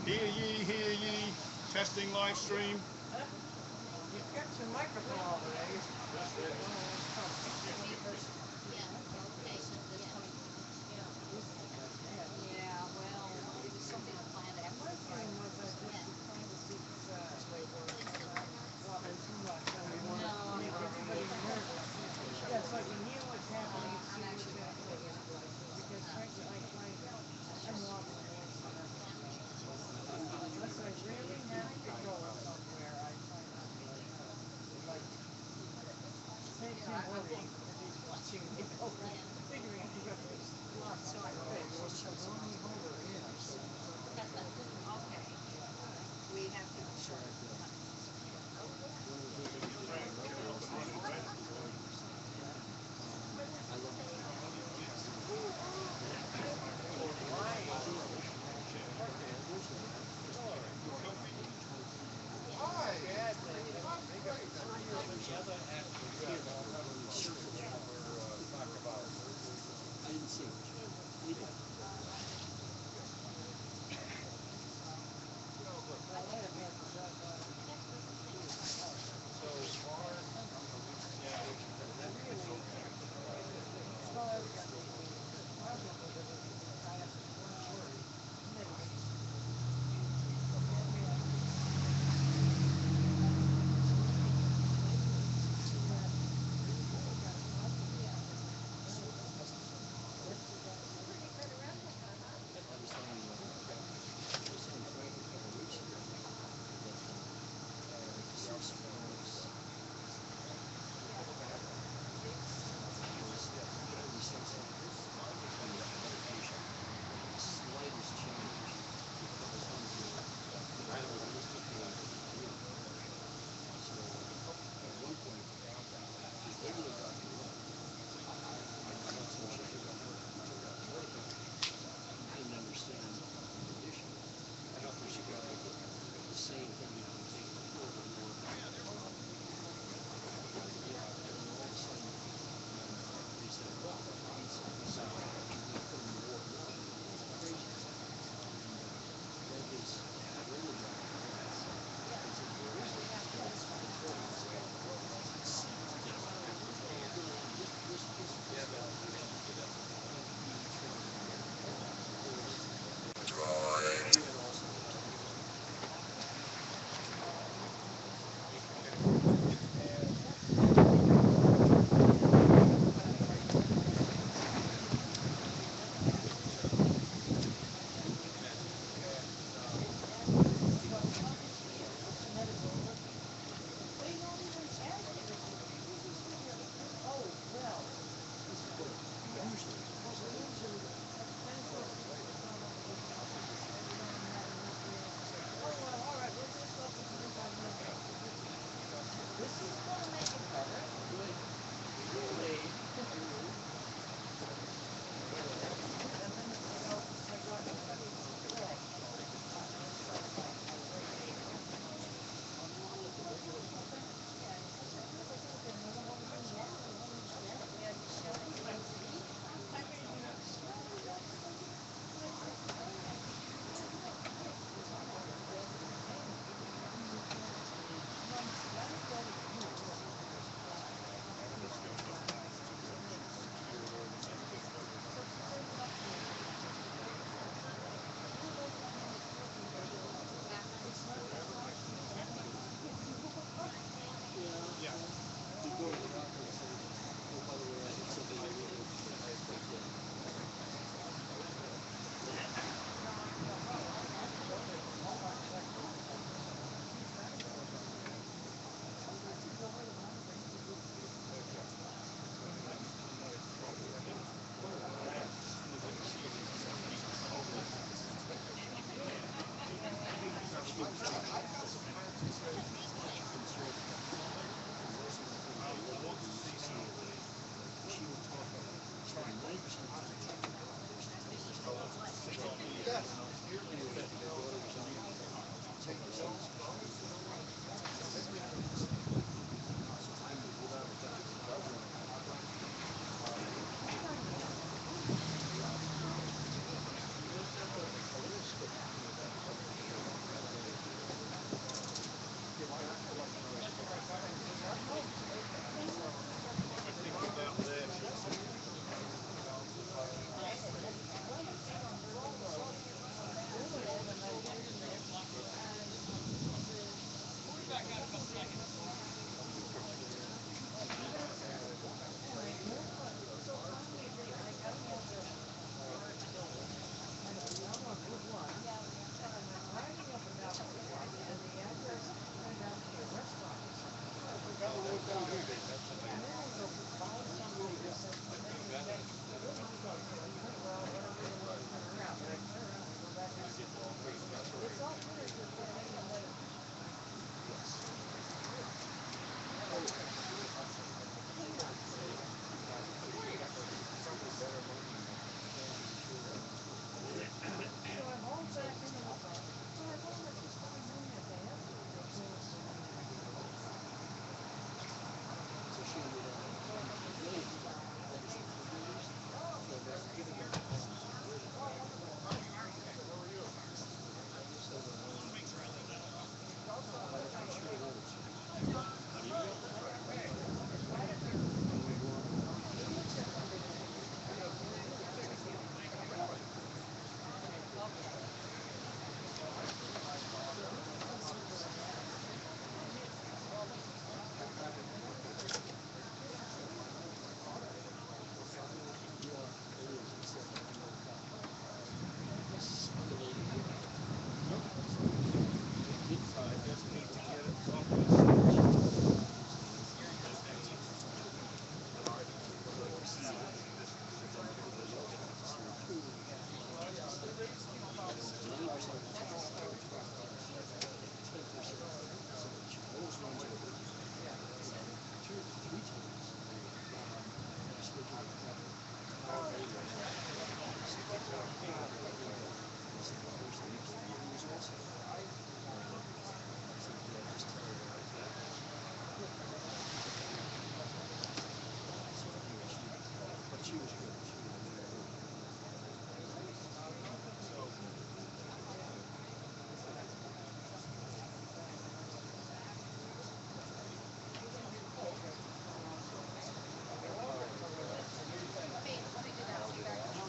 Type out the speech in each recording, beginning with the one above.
Hear ye, hear ye. Testing live stream. You've got your microphone over there. Yeah, well, it was something I planned after the fire. Was I just trying to see if they were walking too much? No, make everybody nervous. Yeah, so you hear what's happening. I'm actually going to put it because frankly, I find I'm lost in the answer. Unless I really have to go somewhere, I try not to like take time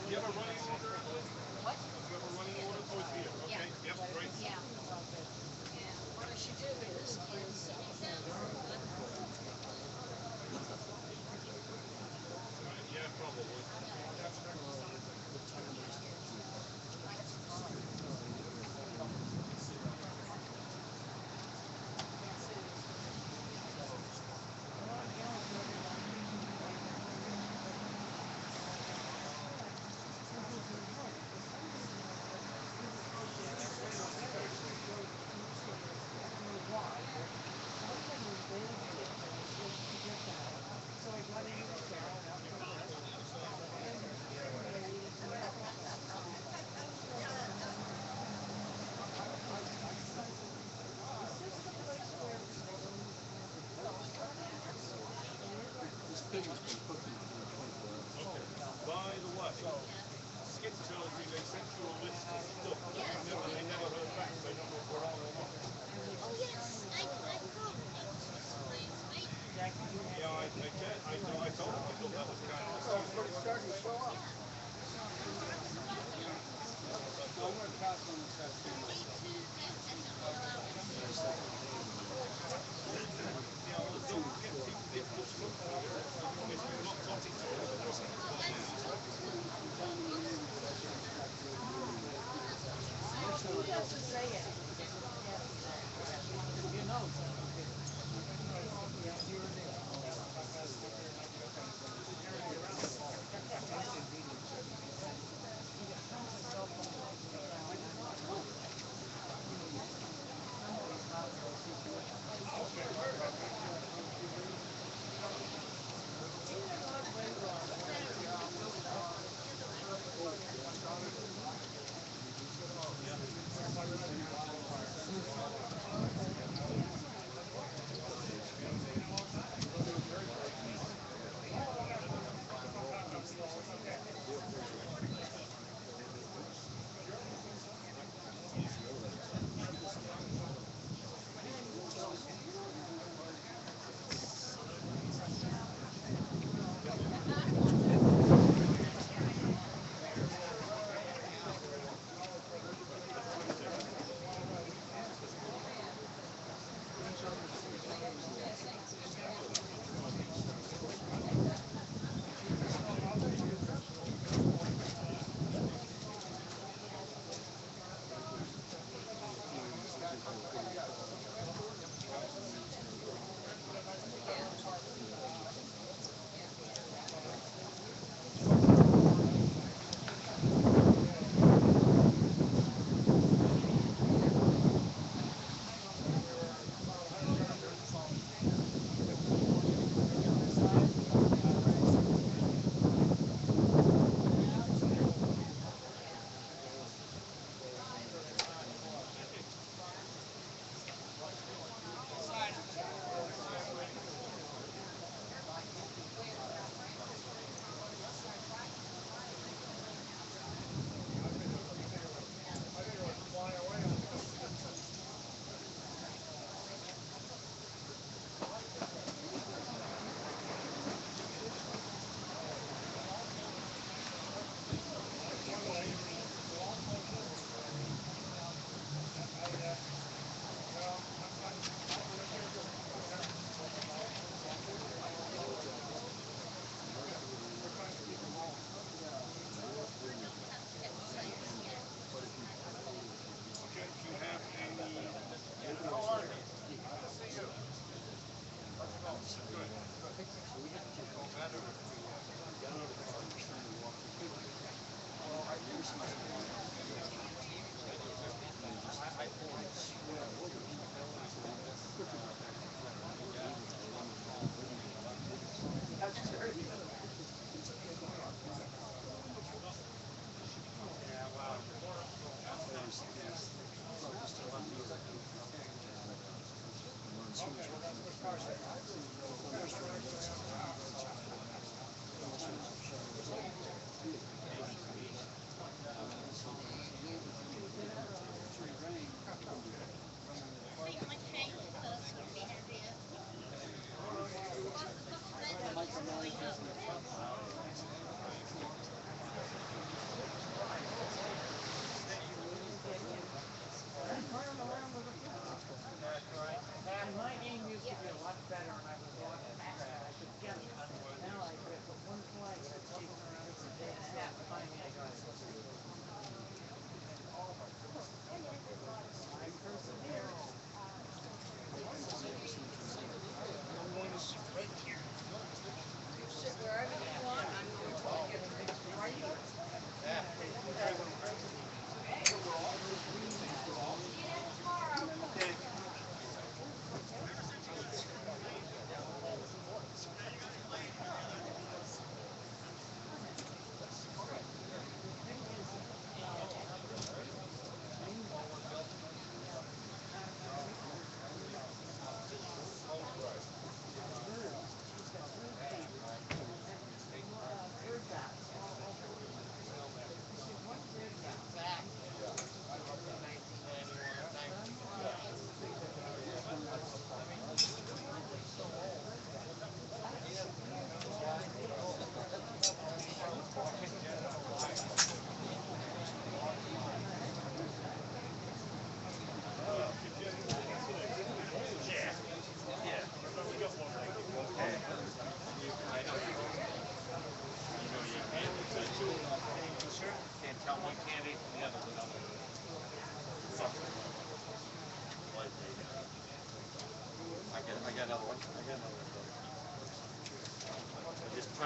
You have a running order, Evelyn? What? You have a running order? Oh, it's here. Okay. Yep, great. Yeah. And what I should do is Right, yeah, probably. Okay. By the way, Skip tells me they sent you a list of stuff. I never heard back, so I don't know if we're on or not. Oh yes, I thought Yeah, I told him I thought that was kind of serious. Yeah, well, don't forget people get pushed up here. If you've not got it already. who doesn't say it? You know.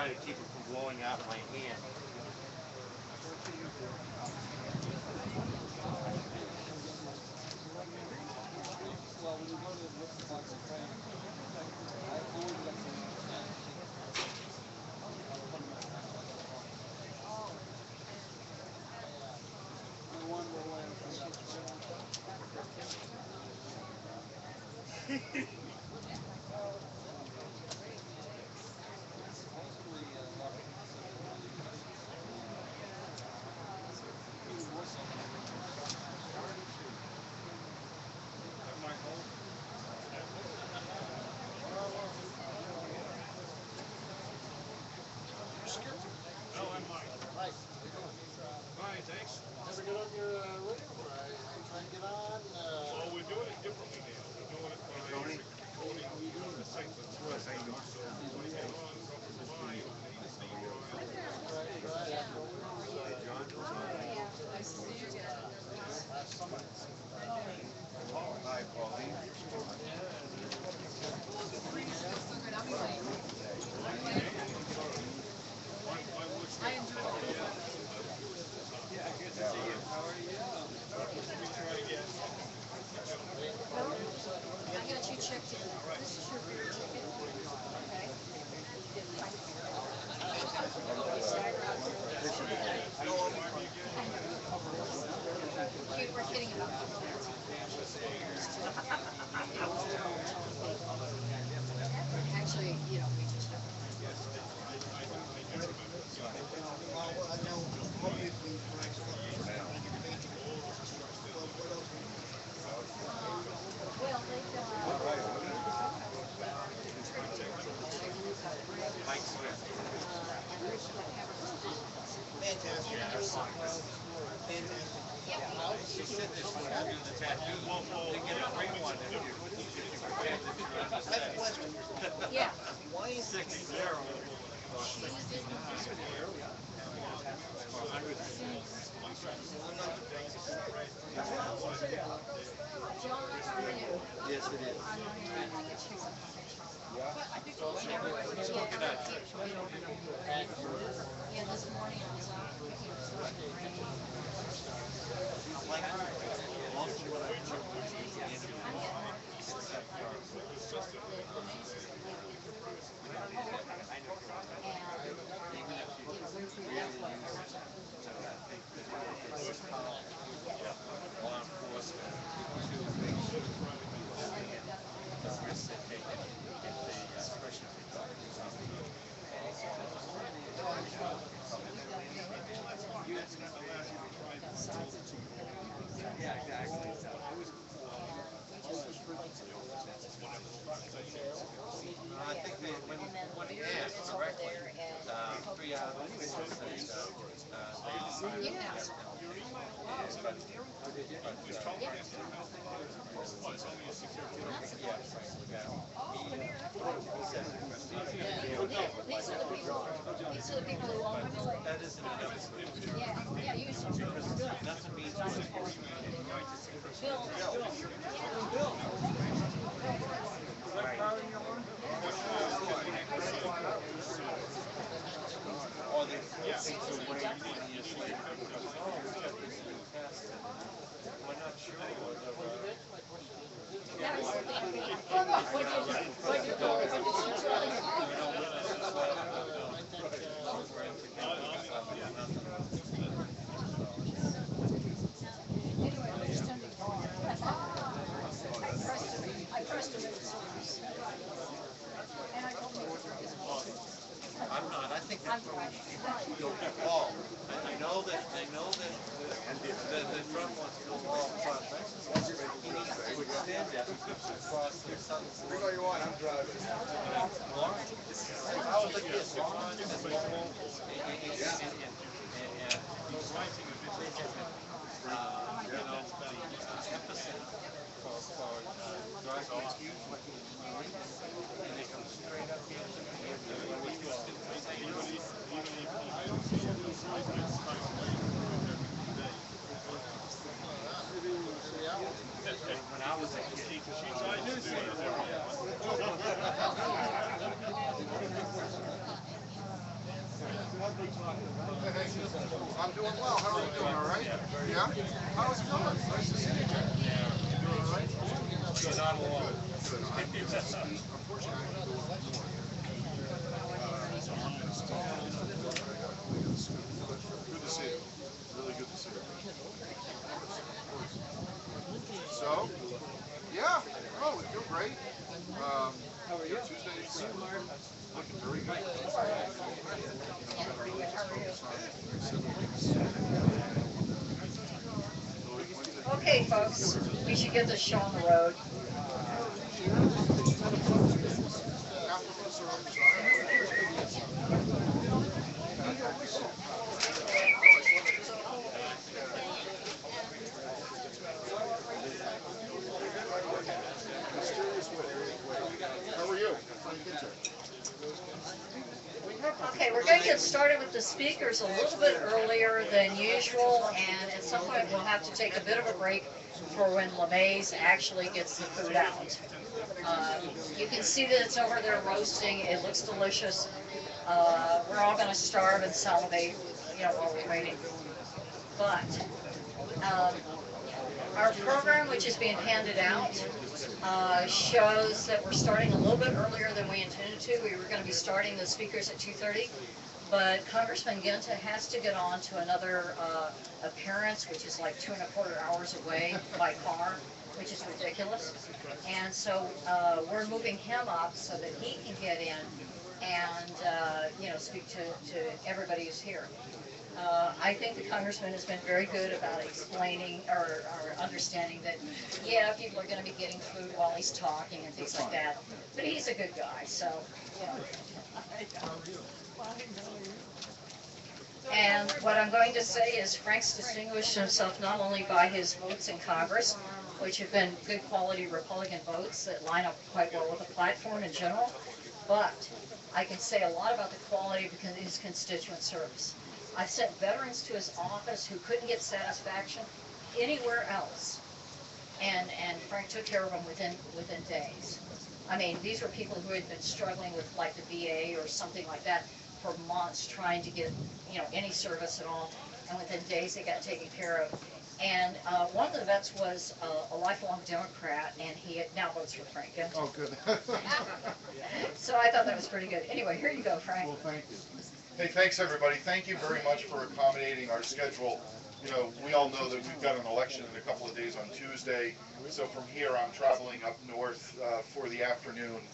trying to keep it from blowing out of my hand. Well, when you go to look for box of crayons, I always like to the one where No, I'm Mike. Mike, Fine, thanks. ever get on your radio? Trying to get on? Well, we're doing it differently now. We're doing it by recording the segments. So when you get on, drop us a line, and see where Hi, Pauline. I enjoy it. Yeah, good to see you. How are you? I got you checked in. This is your beer ticket. Okay. We're kidding about that. Actually, you know, we just have well, they've Mike Swift. Fantastic. She said that she had to do the tattoo. They get a free one if you forget that you're on the set. yeah. 6-0. John, how are you? Yes, it is. I'm running around like a chicken. Yeah, this morning I was out picking up stuff in the rain. Like, most of what I do is the end of the month, except for even if you really use it, I think that it's law enforcement to make sure that people understand the risks they take if they, especially if they don't do something. Yeah, exactly. I think they, when he asked correctly, 3 out of the 4 said they These are the people who own it. that isn't enough. Yeah, usually. Nothing means much. Or they think to wait 20 years later because you're kept this new test and we're not sure whether I'm not. I think that's where we should go all. I know that the drum wants to go all across Texas. He needs to extend it across the southern border. You want? I'm driving. Lawrence. I was like this. Lawrence and Lowell and the epicenter for drugs is huge like in New England, and they come straight up here. When I was a kid, I'm doing well. How are you doing? All right? Yeah? How's it going? Nice to see you, Jack. You doing all right? Good. Not alone. Good. I'm going to speak. Unfortunately, I have to go up north. So I'm going to speak. I got to scoot. But good to see you. Really good to see you. So, yeah. Oh, we feel great. How are you? Tuesday's looking very good. Really just focus on 7 weeks. Okay, folks, we should get this show on the road. How are you? Okay, we're going to get started with the speakers a little bit earlier than usual, and at some point we'll have to take a bit of a break for when LeMay's actually gets the food out. You can see that it's over there roasting. It looks delicious. We're all going to starve and salivate, while we're waiting. But our program, which is being handed out, shows that we're starting a little bit earlier than we intended to. We were going to be starting the speakers at 2:30, but Congressman Ginta has to get on to another appearance, which is like 2¼ hours away by car, which is ridiculous. And so we're moving him up so that he can get in and speak to everybody who's here. I think the congressman has been very good about explaining or understanding that, yeah, people are going to be getting food while he's talking and things like that. But he's a good guy, so. And what I'm going to say is Frank's distinguished himself not only by his votes in Congress, which have been good quality Republican votes that line up quite well with the platform in general, but I can say a lot about the quality of his constituent service. I've sent veterans to his office who couldn't get satisfaction anywhere else, and Frank took care of them within days. I mean, these were people who had been struggling with like the VA or something like that for months, trying to get any service at all, and within days they got taken care of. And one of the vets was a lifelong Democrat, and he now votes for Frank. Oh, good. So I thought that was pretty good. Anyway, here you go, Frank. Well, thank you. Hey, thanks everybody. Thank you very much for accommodating our schedule. We all know that we've got an election in a couple of days on Tuesday. So from here, I'm traveling up north for the afternoon,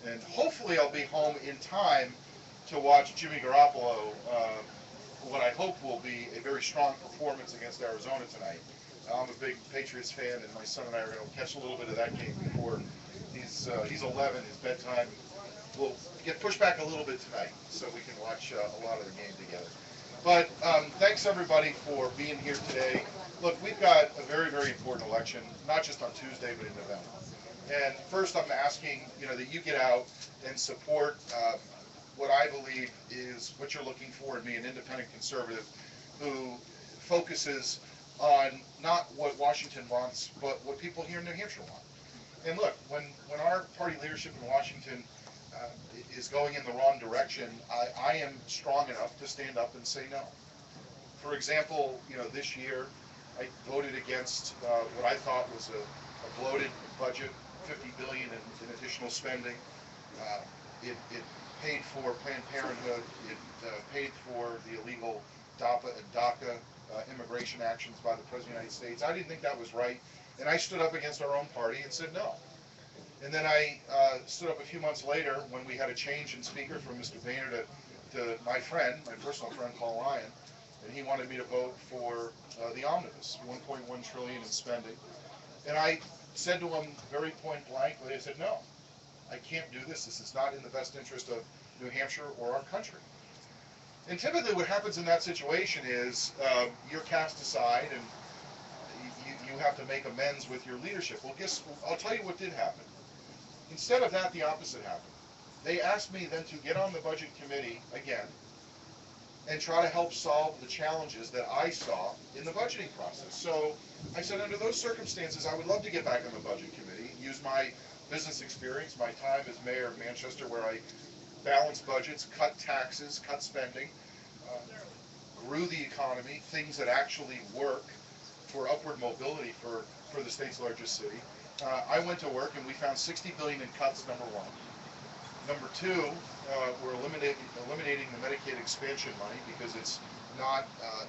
and hopefully I'll be home in time to watch Jimmy Garoppolo. What I hope will be a very strong performance against Arizona tonight. I'm a big Patriots fan, and my son and I are going to catch a little bit of that game before he's 11. His bedtime will get pushed back a little bit tonight, so we can watch a lot of the game together. But thanks everybody for being here today. Look, we've got a very, very important election, not just on Tuesday, but in November. And first, I'm asking that you get out and support what I believe is what you're looking for in me, an independent conservative who focuses on not what Washington wants, but what people here in New Hampshire want. And look, when our party leadership in Washington is going in the wrong direction, I am strong enough to stand up and say no. For example, this year I voted against what I thought was a bloated budget, $50 billion in additional spending. It paid for Planned Parenthood. It paid for the illegal DAPA and DACA immigration actions by the President of the United States. I didn't think that was right, and I stood up against our own party and said no. And then I stood up a few months later when we had a change in speaker from Mr. Boehner to my friend, my personal friend Paul Ryan, and he wanted me to vote for the omnibus, 1.1 trillion in spending. And I said to him very point blankly, I said, no, I can't do this. This is not in the best interest of New Hampshire or our country. And typically what happens in that situation is you're cast aside and you have to make amends with your leadership. Well, I'll tell you what did happen. Instead of that, the opposite happened. They asked me then to get on the budget committee again and try to help solve the challenges that I saw in the budgeting process. So I said, under those circumstances, I would love to get back on the budget committee, use my business experience, my time as mayor of Manchester, where I balanced budgets, cut taxes, cut spending, grew to the economy, things that actually work for upward mobility for the state's largest city. I went to work and we found $60 billion in cuts, number one. Number two, we're eliminating the Medicaid expansion money because it's not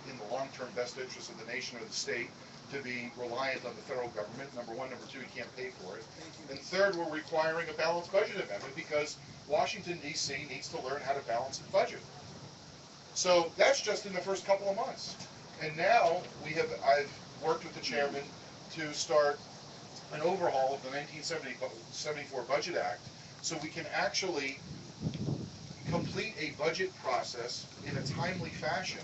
in the long-term best interest of the nation or the state to be reliant on the federal government. Number one. Number two, you can't pay for it. And third, we're requiring a balanced budget amendment because Washington, D.C. needs to learn how to balance its budget. So that's just in the first couple of months. And now I've worked with the chairman to start an overhaul of the 1974 Budget Act so we can actually complete a budget process in a timely fashion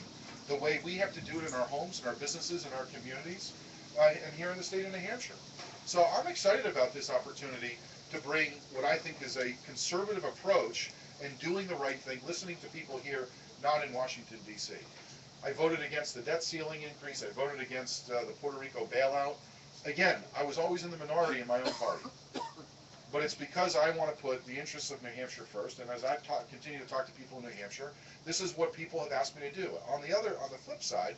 the way we have to do it in our homes, in our businesses, in our communities, and here in the state of New Hampshire. So I'm excited about this opportunity to bring what I think is a conservative approach and doing the right thing, listening to people here, not in Washington, D.C. I voted against the debt ceiling increase. I voted against the Puerto Rico bailout. Again, I was always in the minority in my own party. But it's because I want to put the interests of New Hampshire first, and as I continue to talk to people in New Hampshire, this is what people have asked me to do. On the flip side,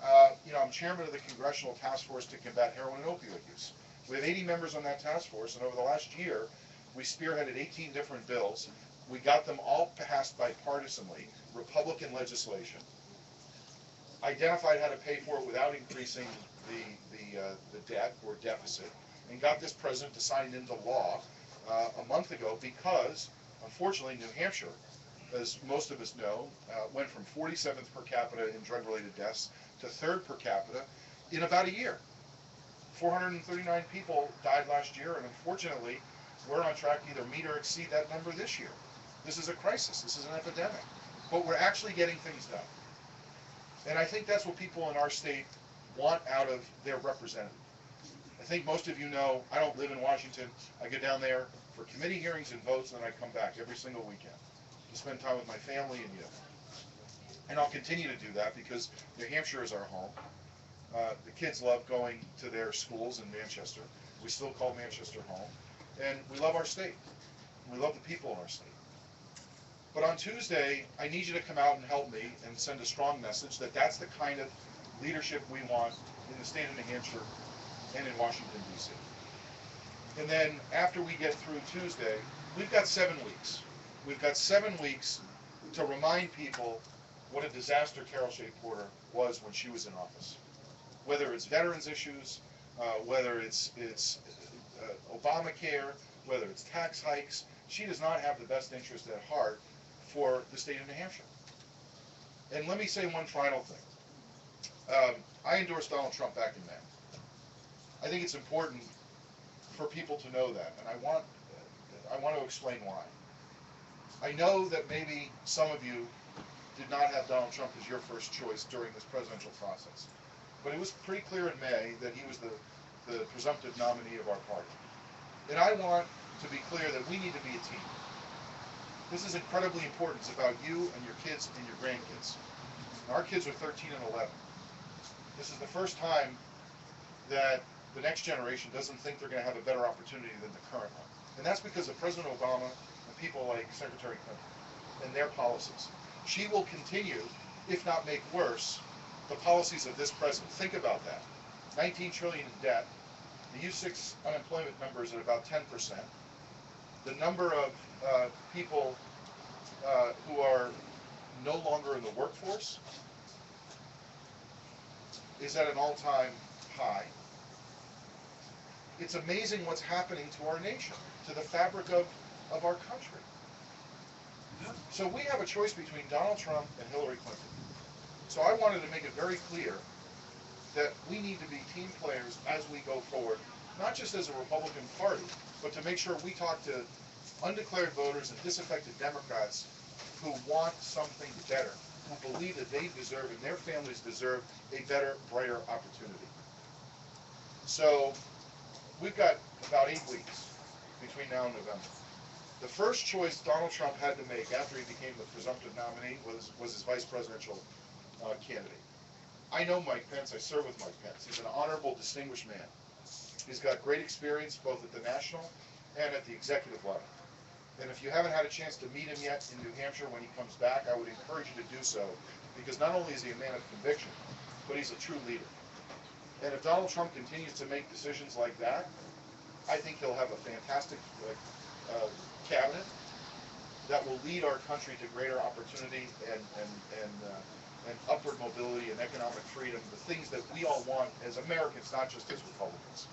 I'm chairman of the Congressional Task Force to combat heroin and opioid use. We have 80 members on that task force, and over the last year, we spearheaded 18 different bills. We got them all passed bipartisanly, Republican legislation, identified how to pay for it without increasing the debt or deficit, and got this president to sign into law a month ago because, unfortunately, New Hampshire, as most of us know, went from 47th per capita in drug-related deaths to 3rd per capita in about a year. 439 people died last year, and unfortunately, we're on track to either meet or exceed that number this year. This is a crisis. This is an epidemic. But we're actually getting things done. And I think that's what people in our state want out of their representative. I think most of you know I don't live in Washington. I go down there for committee hearings and votes, and then I come back every single weekend to spend time with my family and you. And I'll continue to do that because New Hampshire is our home. The kids love going to their schools in Manchester. We still call Manchester home. And we love our state. We love the people in our state. But on Tuesday, I need you to come out and help me and send a strong message that that's the kind of leadership we want in the state of New Hampshire and in Washington, D.C. And then after we get through Tuesday, we've got 7 weeks. We've got 7 weeks to remind people what a disaster Carol Shea Porter was when she was in office. Whether it's veterans issues, whether it's Obamacare, whether it's tax hikes, she does not have the best interest at heart for the state of New Hampshire. And let me say one final thing. I endorsed Donald Trump back in May. I think it's important for people to know that, and I want to explain why. I know that maybe some of you did not have Donald Trump as your first choice during this presidential process, but it was pretty clear in May that he was the presumptive nominee of our party. And I want to be clear that we need to be a team. This is incredibly important. It's about you and your kids and your grandkids. Now, our kids are 13 and 11. This is the first time that the next generation doesn't think they're going to have a better opportunity than the current one. And that's because of President Obama and people like Secretary Clinton and their policies. She will continue, if not make worse, the policies of this president. Think about that. 19 trillion in debt. The U6 unemployment number is at about 10%. The number of people who are no longer in the workforce is at an all-time high. It's amazing what's happening to our nation, to the fabric of our country. So we have a choice between Donald Trump and Hillary Clinton. So I wanted to make it very clear that we need to be team players as we go forward, not just as a Republican Party, but to make sure we talk to undeclared voters and disaffected Democrats who want something better, who believe that they deserve and their families deserve a better, brighter opportunity. So we've got about 8 weeks between now and November. The first choice Donald Trump had to make after he became the presumptive nominee was his vice presidential candidate. I know Mike Pence. I serve with Mike Pence. He's an honorable, distinguished man. He's got great experience both at the national and at the executive level. And if you haven't had a chance to meet him yet in New Hampshire when he comes back, I would encourage you to do so, because not only is he a man of conviction, but he's a true leader. And if Donald Trump continues to make decisions like that, I think he'll have a fantastic cabinet that will lead our country to greater opportunity and upward mobility and economic freedom, the things that we all want as Americans, not just as Republicans.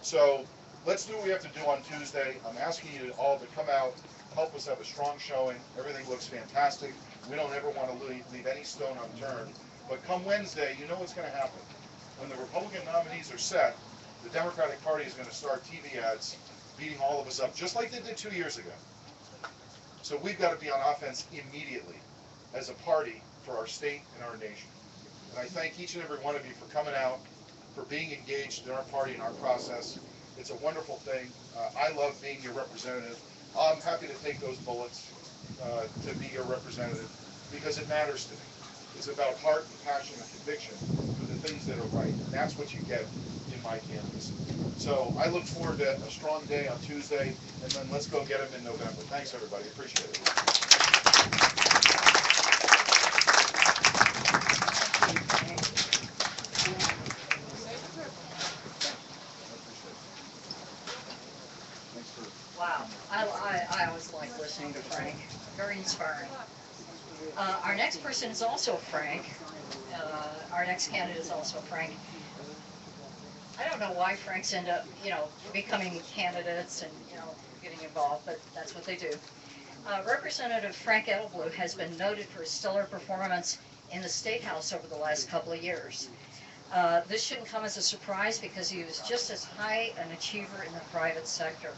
So let's do what we have to do on Tuesday. I'm asking you all to come out, help us have a strong showing. Everything looks fantastic. We don't ever want to leave any stone unturned. But come Wednesday, you know what's going to happen. When the Republican nominees are set, the Democratic Party is going to start TV ads beating all of us up, just like they did 2 years ago. So we've got to be on offense immediately as a party for our state and our nation. And I thank each and every one of you for coming out, for being engaged in our party and our process. It's a wonderful thing. I love being your representative. I'm happy to take those bullets to be your representative because it matters to me. It's about heart and passion and conviction for the things that are right. And that's what you get in my candidacy. So I look forward to a strong day on Tuesday, and then let's go get them in November. Thanks, everybody. Appreciate it. Wow, I always like listening to Frank. Very inspiring. Our next person is also Frank. Our next candidate is also Frank. I don't know why Franks end up, becoming candidates and, getting involved, but that's what they do. Representative Frank Edelblut has been noted for his stellar performance in the State House over the last couple of years. This shouldn't come as a surprise because he was just as high an achiever in the private sector.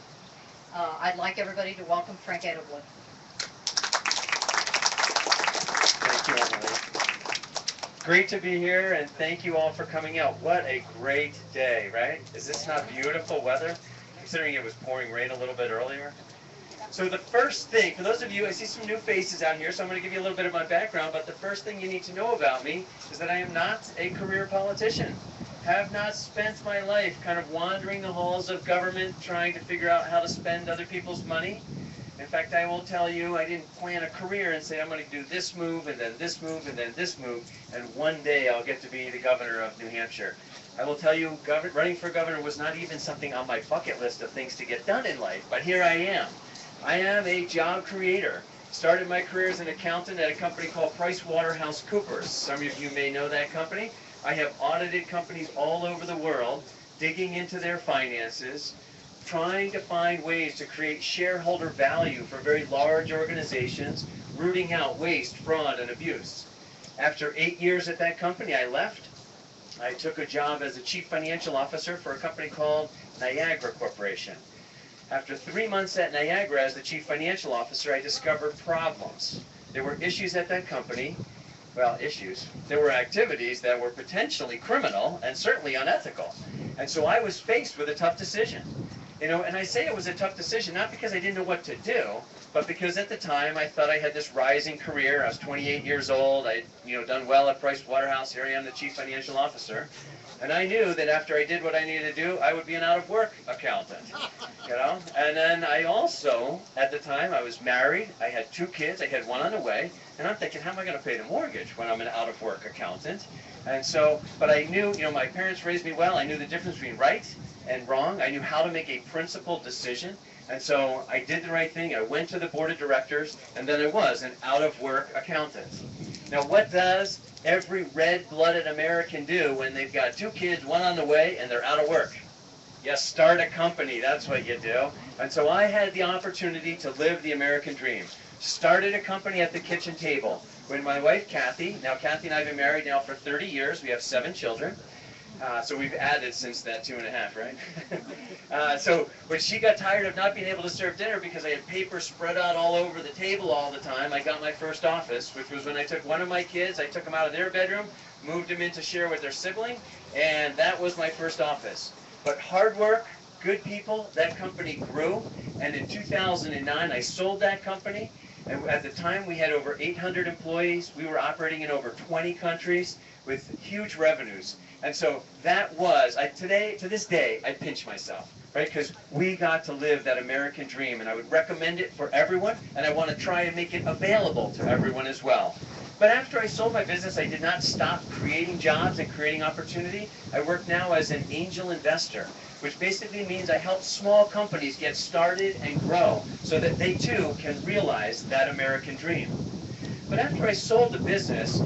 I'd like everybody to welcome Frank Edelblut. Thank you, Emily. Great to be here, and thank you all for coming out. What a great day, right? Is this not beautiful weather? Considering it was pouring rain a little bit earlier. So the first thing, for those of you, I see some new faces out here, so I'm going to give you a little bit of my background, but the first thing you need to know about me is that I am not a career politician. Have not spent my life kind of wandering the halls of government trying to figure out how to spend other people's money. In fact, I will tell you, I didn't plan a career and say I'm going to do this move and then this move and then this move, and one day I'll get to be the governor of New Hampshire. I will tell you, running for governor was not even something on my bucket list of things to get done in life, but here I am. I am a job creator. Started my career as an accountant at a company called PricewaterhouseCoopers. Some of you may know that company. I have audited companies all over the world, digging into their finances, trying to find ways to create shareholder value for very large organizations, rooting out waste, fraud, and abuse. After 8 years at that company, I left. I took a job as a chief financial officer for a company called Niagara Corporation. After 3 months at Niagara as the chief financial officer, I discovered problems. There were issues at that company. Well, issues. There were activities that were potentially criminal and certainly unethical. And so I was faced with a tough decision. And I say it was a tough decision, not because I didn't know what to do, but because at the time I thought I had this rising career. I was 28 years old. I'd, done well at Price Waterhouse. Here I am, the chief financial officer. And I knew that after I did what I needed to do, I would be an out-of-work accountant, And then I also, at the time, I was married. I had 2 kids. I had one on the way. And I'm thinking, how am I going to pay the mortgage when I'm an out-of-work accountant? And so, but I knew, my parents raised me well. I knew the difference between right and wrong. I knew how to make a principled decision. And so I did the right thing. I went to the board of directors, and then I was an out-of-work accountant. Now, what does every red-blooded American do when they've got 2 kids, one on the way, and they're out of work? You start a company. That's what you do. And so I had the opportunity to live the American dream. Started a company at the kitchen table. When my wife, Kathy, now Kathy and I have been married now for 30 years. We have 7 children. So we've added since that 2.5, right? So when she got tired of not being able to serve dinner because I had paper spread out all over the table all the time, I got my first office, which was when I took one of my kids, I took them out of their bedroom, moved them in to share with their sibling, and that was my first office. But hard work, good people, that company grew, and in 2009 I sold that company, and at the time we had over 800 employees. We were operating in over 20 countries with huge revenues. And so that was, to this day, I pinch myself, right? Because we got to live that American dream, and I would recommend it for everyone, and I want to try and make it available to everyone as well. But after I sold my business, I did not stop creating jobs and creating opportunity. I work now as an angel investor, which basically means I help small companies get started and grow so that they too can realize that American dream. But after I sold the business,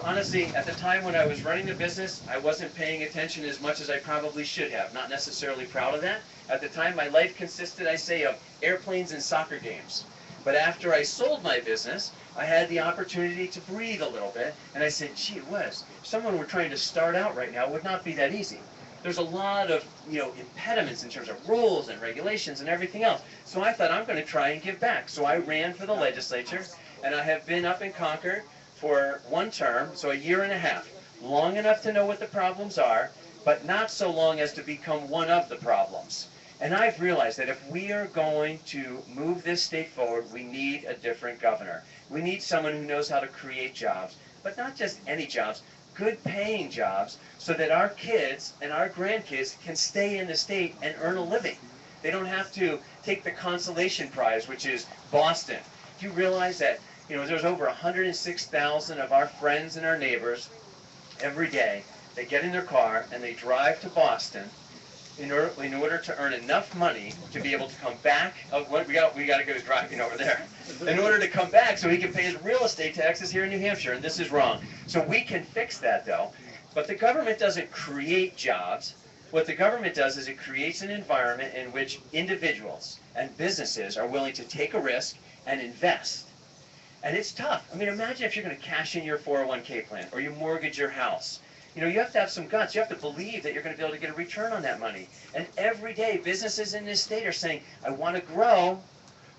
honestly, at the time when I was running the business, I wasn't paying attention as much as I probably should have. Not necessarily proud of that. At the time, my life consisted, I say, of airplanes and soccer games. But after I sold my business, I had the opportunity to breathe a little bit, and I said, gee whiz, if someone were trying to start out right now, it would not be that easy. There's a lot of, impediments in terms of rules and regulations and everything else. So I thought, I'm going to try and give back. So I ran for the legislature, and I have been up in Concord for one term, so a year and a half. Long enough to know what the problems are, but not so long as to become one of the problems. And I've realized that if we are going to move this state forward, we need a different governor. We need someone who knows how to create jobs, but not just any jobs, good paying jobs, so that our kids and our grandkids can stay in the state and earn a living. They don't have to take the consolation prize, which is Boston. Do you realize that there's over 106,000 of our friends and our neighbors every day? They get in their car and they drive to Boston in order to earn enough money to be able to come back. Oh, we got to go driving over there. In order to come back so he can pay his real estate taxes here in New Hampshire, and this is wrong. So we can fix that though. But the government doesn't create jobs. What the government does is it creates an environment in which individuals and businesses are willing to take a risk and invest. And it's tough. I mean, imagine if you're going to cash in your 401k plan or you mortgage your house. You have to have some guts. You have to believe that you're going to be able to get a return on that money. And every day, businesses in this state are saying, I want to grow,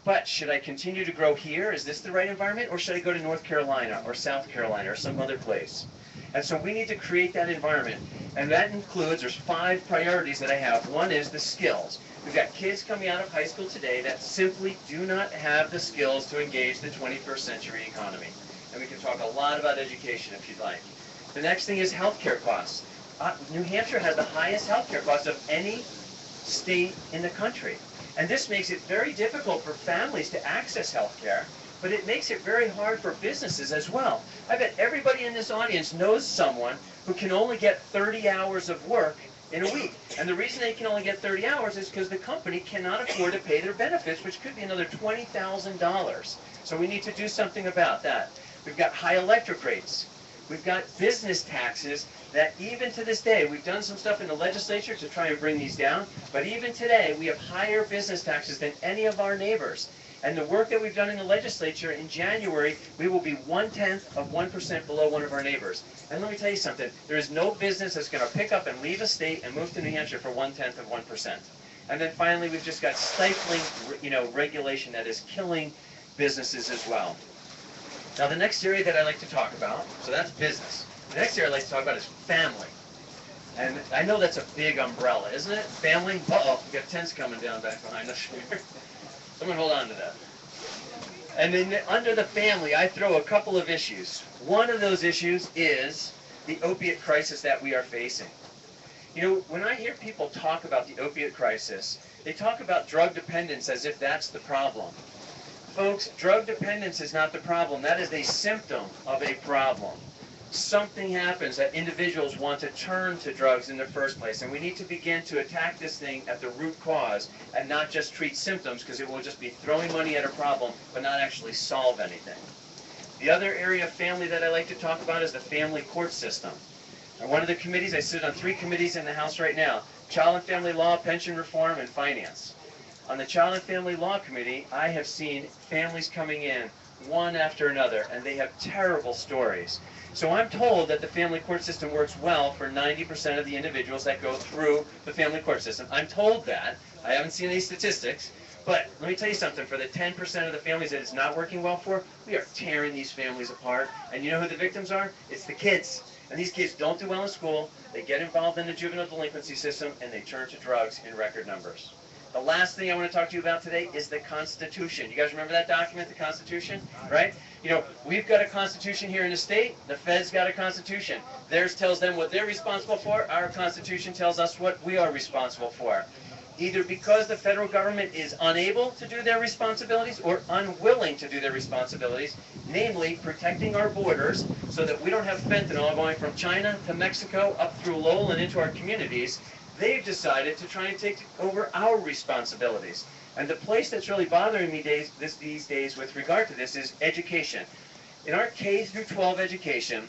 but should I continue to grow here? Is this the right environment? Or should I go to North Carolina or South Carolina or some other place? And so we need to create that environment. And that includes, there's 5 priorities that I have. One is the skills. We've got kids coming out of high school today that simply do not have the skills to engage the 21st century economy. And we can talk a lot about education if you'd like. The next thing is healthcare costs. New Hampshire has the highest healthcare costs of any state in the country. And this makes it very difficult for families to access healthcare, but it makes it very hard for businesses as well. I bet everybody in this audience knows someone who can only get 30 hours of work in a week. And the reason they can only get 30 hours is because the company cannot afford to pay their benefits, which could be another $20,000. So we need to do something about that. We've got high electric rates. We've got business taxes that even to this day, we've done some stuff in the legislature to try and bring these down, but even today we have higher business taxes than any of our neighbors. And the work that we've done in the legislature in January, we will be 0.1% below one of our neighbors. And let me tell you something, there is no business that's going to pick up and leave a state and move to New Hampshire for 0.1%. And then finally, we've just got stifling, regulation that is killing businesses as well. Now the next area that I like to talk about, so that's business. The next area I like to talk about is family. And I know that's a big umbrella, isn't it? Family? Uh-oh, we got tents coming down back behind us here. Someone hold on to that. And then under the family, I throw a couple of issues. One of those issues is the opiate crisis that we are facing. When I hear people talk about the opiate crisis, they talk about drug dependence as if that's the problem. Folks, drug dependence is not the problem. That is a symptom of a problem. Something happens that individuals want to turn to drugs in the first place, and we need to begin to attack this thing at the root cause and not just treat symptoms, because it will just be throwing money at a problem but not actually solve anything. The other area of family that I like to talk about is the family court system. And one of the committees, I sit on 3 committees in the House right now: Child and Family Law, Pension Reform, and Finance. On the Child and Family Law Committee, I have seen families coming in one after another, and they have terrible stories. So I'm told that the family court system works well for 90% of the individuals that go through the family court system. I'm told that. I haven't seen any statistics. But let me tell you something. For the 10% of the families that it's not working well for, we are tearing these families apart. And you know who the victims are? It's the kids. And these kids don't do well in school. They get involved in the juvenile delinquency system, and they turn to drugs in record numbers. The last thing I want to talk to you about today is the Constitution. You guys remember that document, the Constitution? Right? We've got a Constitution here in the state. The Fed's got a Constitution. Theirs tells them what they're responsible for. Our Constitution tells us what we are responsible for. either because the federal government is unable to do their responsibilities or unwilling to do their responsibilities, namely protecting our borders so that we don't have fentanyl going from China to Mexico up through Lowell and into our communities. They've decided to try and take over our responsibilities. And the place that's really bothering me these days with regard to this is education. In our K through 12 education,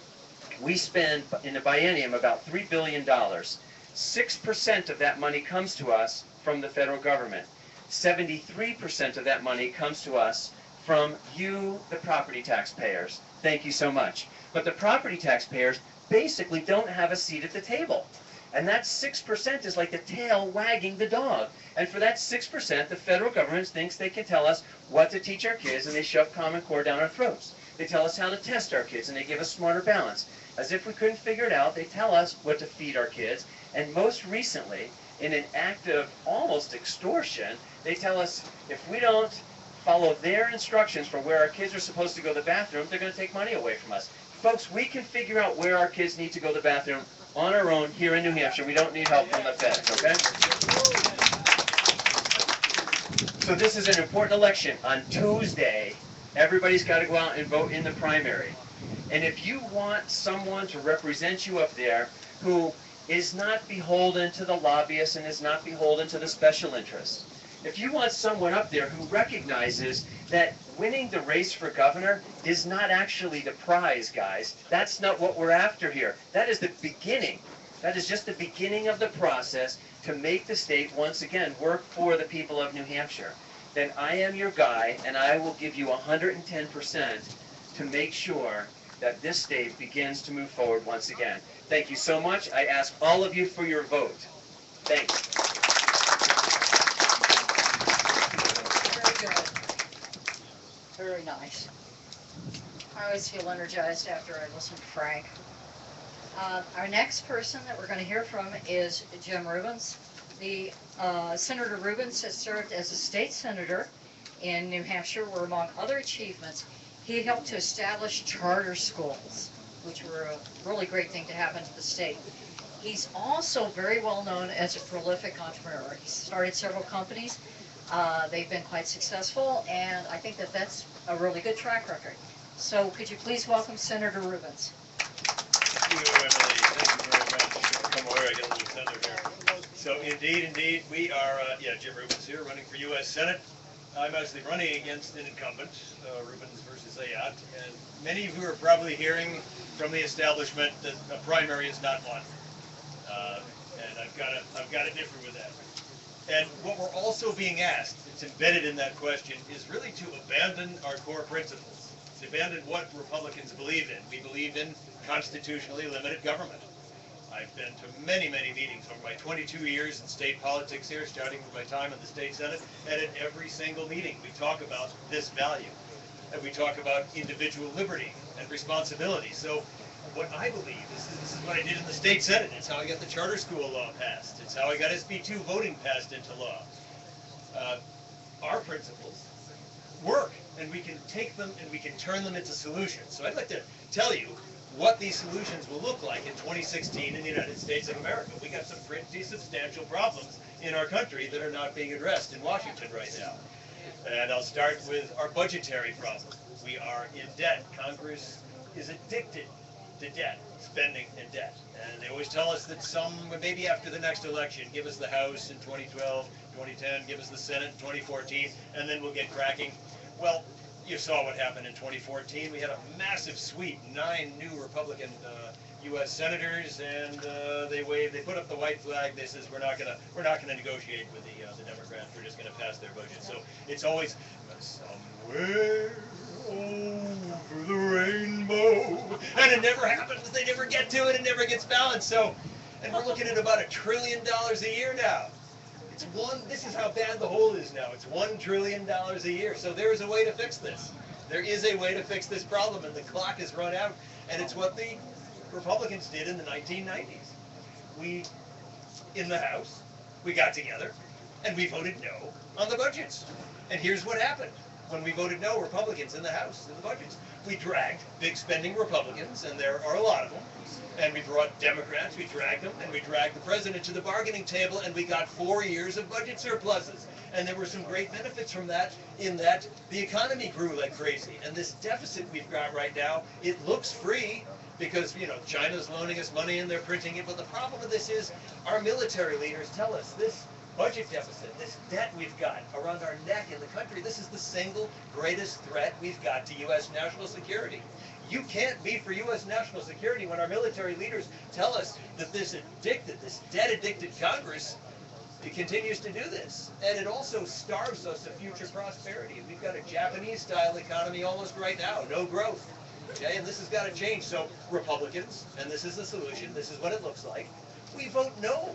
we spend in the biennium about $3 billion. 6% of that money comes to us from the federal government. 73% of that money comes to us from you, the property taxpayers. Thank you so much. But the property taxpayers basically don't have a seat at the table. And that 6% is like the tail wagging the dog. And for that 6%, the federal government thinks they can tell us what to teach our kids, and they shove Common Core down our throats. They tell us how to test our kids, and they give us smarter balance. As if we couldn't figure it out, they tell us what to feed our kids. And most recently, in an act of almost extortion, they tell us if we don't follow their instructions for where our kids are supposed to go to the bathroom, they're going to take money away from us. Folks, we can figure out where our kids need to go to the bathroom on our own here in New Hampshire. We don't need help from the feds, okay? So this is an important election. On Tuesday, everybody's got to go out and vote in the primary. And if you want someone to represent you up there who is not beholden to the lobbyists and is not beholden to the special interests, if you want someone up there who recognizes that winning the race for governor is not actually the prize, guys. That's not what we're after here. That is the beginning. That is just the beginning of the process to make the state once again work for the people of New Hampshire. Then I am your guy, and I will give you 110% to make sure that this state begins to move forward once again. Thank you so much. I ask all of you for your vote. Thanks. Very good. Very nice. I always feel energized after I listen to Frank. Our next person that we're going to hear from is Jim Rubens. Senator Rubens has served as a state senator in New Hampshire, where among other achievements, he helped to establish charter schools, which were a really great thing to happen to the state. He's also very well known as a prolific entrepreneur. He started several companies. They've been quite successful, and I think that that's a really good track record. So could you please welcome Senator Rubens? Thank you, Emily. Thank you very much. Come over, I get a little tender here. So indeed, we are, Jim Rubens here, running for U.S. Senate. I'm actually running against an incumbent, Rubens versus Ayotte, and many of you are probably hearing from the establishment that a primary is not one. And I've got to differ with that. And what we're also being asked, it's embedded in that question, is really to abandon our core principles. To abandon what Republicans believe in. We believe in constitutionally limited government. I've been to many, many meetings over my 22 years in state politics here, starting with my time in the state senate, and at every single meeting we talk about this value. And we talk about individual liberty and responsibility. So what I believe is this is what I did in the state senate. It's how I got the charter school law passed. It's how I got SB2 voting passed into law. Our principles work, and we can take them and we can turn them into solutions. So I'd like to tell you what these solutions will look like in 2016 in the United States of America. We got some pretty substantial problems in our country that are not being addressed in Washington right now. And I'll start with our budgetary problem. We are in debt. Congress is addicted to debt, spending and debt. And they always tell us that maybe after the next election, give us the House in 2012, 2010, give us the Senate in 2014, and then we'll get cracking. Well, you saw what happened in 2014. We had a massive sweep, 9 new Republican U.S. senators, and they put up the white flag. They says we're not gonna negotiate with the Democrats. We're just gonna pass their budget. So it's always somewhere over the rainbow, and it never happens. They never get to it. It never gets balanced. So, and we're looking at about $1 trillion a year now. This is how bad the hole is now. It's $1 trillion a year. So there is a way to fix this. There is a way to fix this problem, and the clock has run out. And it's what the Republicans did in the 1990s. We, in the House, we got together, and we voted no on the budgets. And here's what happened. when we voted no, Republicans in the House, in the budgets. We dragged big spending Republicans, and there are a lot of them, and we brought Democrats, we dragged them, and we dragged the president to the bargaining table, and we got 4 years of budget surpluses. And there were some great benefits from that, in that the economy grew like crazy. And this deficit we've got right now, it looks free, because, you know, China's loaning us money and they're printing it, but the problem with this is our military leaders tell us this budget deficit, this debt we've got around our neck in the country, this is the single greatest threat we've got to U.S. national security. You can't be for U.S. national security when our military leaders tell us that this debt-addicted Congress, it continues to do this. And it also starves us of future prosperity. We've got a Japanese-style economy almost right now, no growth. Okay, and this has got to change. So Republicans, and this is the solution, this is what it looks like, we vote no.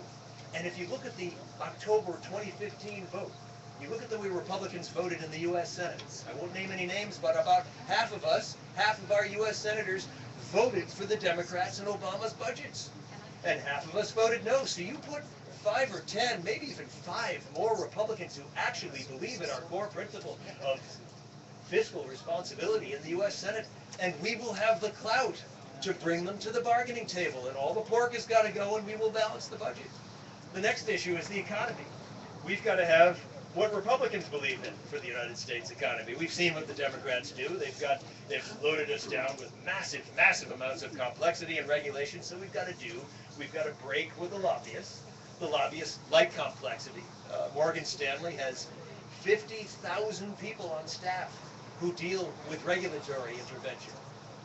And if you look at the October 2015 vote, you look at the way Republicans voted in the U.S. Senate. I won't name any names, but about half of us, half of our U.S. senators voted for the Democrats and Obama's budgets. And half of us voted no. So you put 5 or 10, maybe even 5 more Republicans who actually believe in our core principle of fiscal responsibility in the U.S. Senate, and we will have the clout to bring them to the bargaining table, and all the pork has got to go, and we will balance the budget. The next issue is the economy. We've got to have what Republicans believe in for the United States economy. We've seen what the Democrats do. They've loaded us down with massive, massive amounts of complexity and regulation, so we've got to break with the lobbyists. The lobbyists like complexity. Morgan Stanley has 50,000 people on staff who deal with regulatory intervention,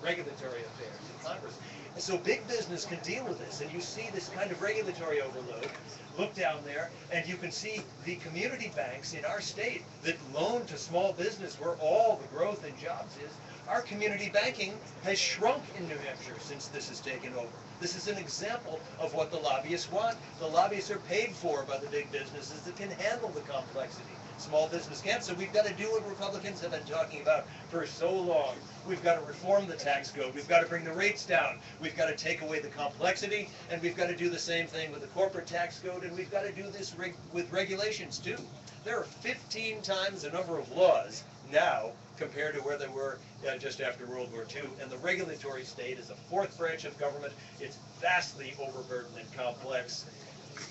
regulatory affairs in Congress. And so big business can deal with this, and you see this kind of regulatory overload. Look down there, and you can see the community banks in our state that loan to small business where all the growth in jobs is. Our community banking has shrunk in New Hampshire since this has taken over. This is an example of what the lobbyists want. The lobbyists are paid for by the big businesses that can handle the complexity. Small business can't, so we've got to do what Republicans have been talking about for so long. We've got to reform the tax code. We've got to bring the rates down. We've got to take away the complexity, and we've got to do the same thing with the corporate tax code, and we've got to do this with regulations too. There are 15 times the number of laws now compared to where they were just after World War II, and the regulatory state is a fourth branch of government. It's vastly overburdened and complex.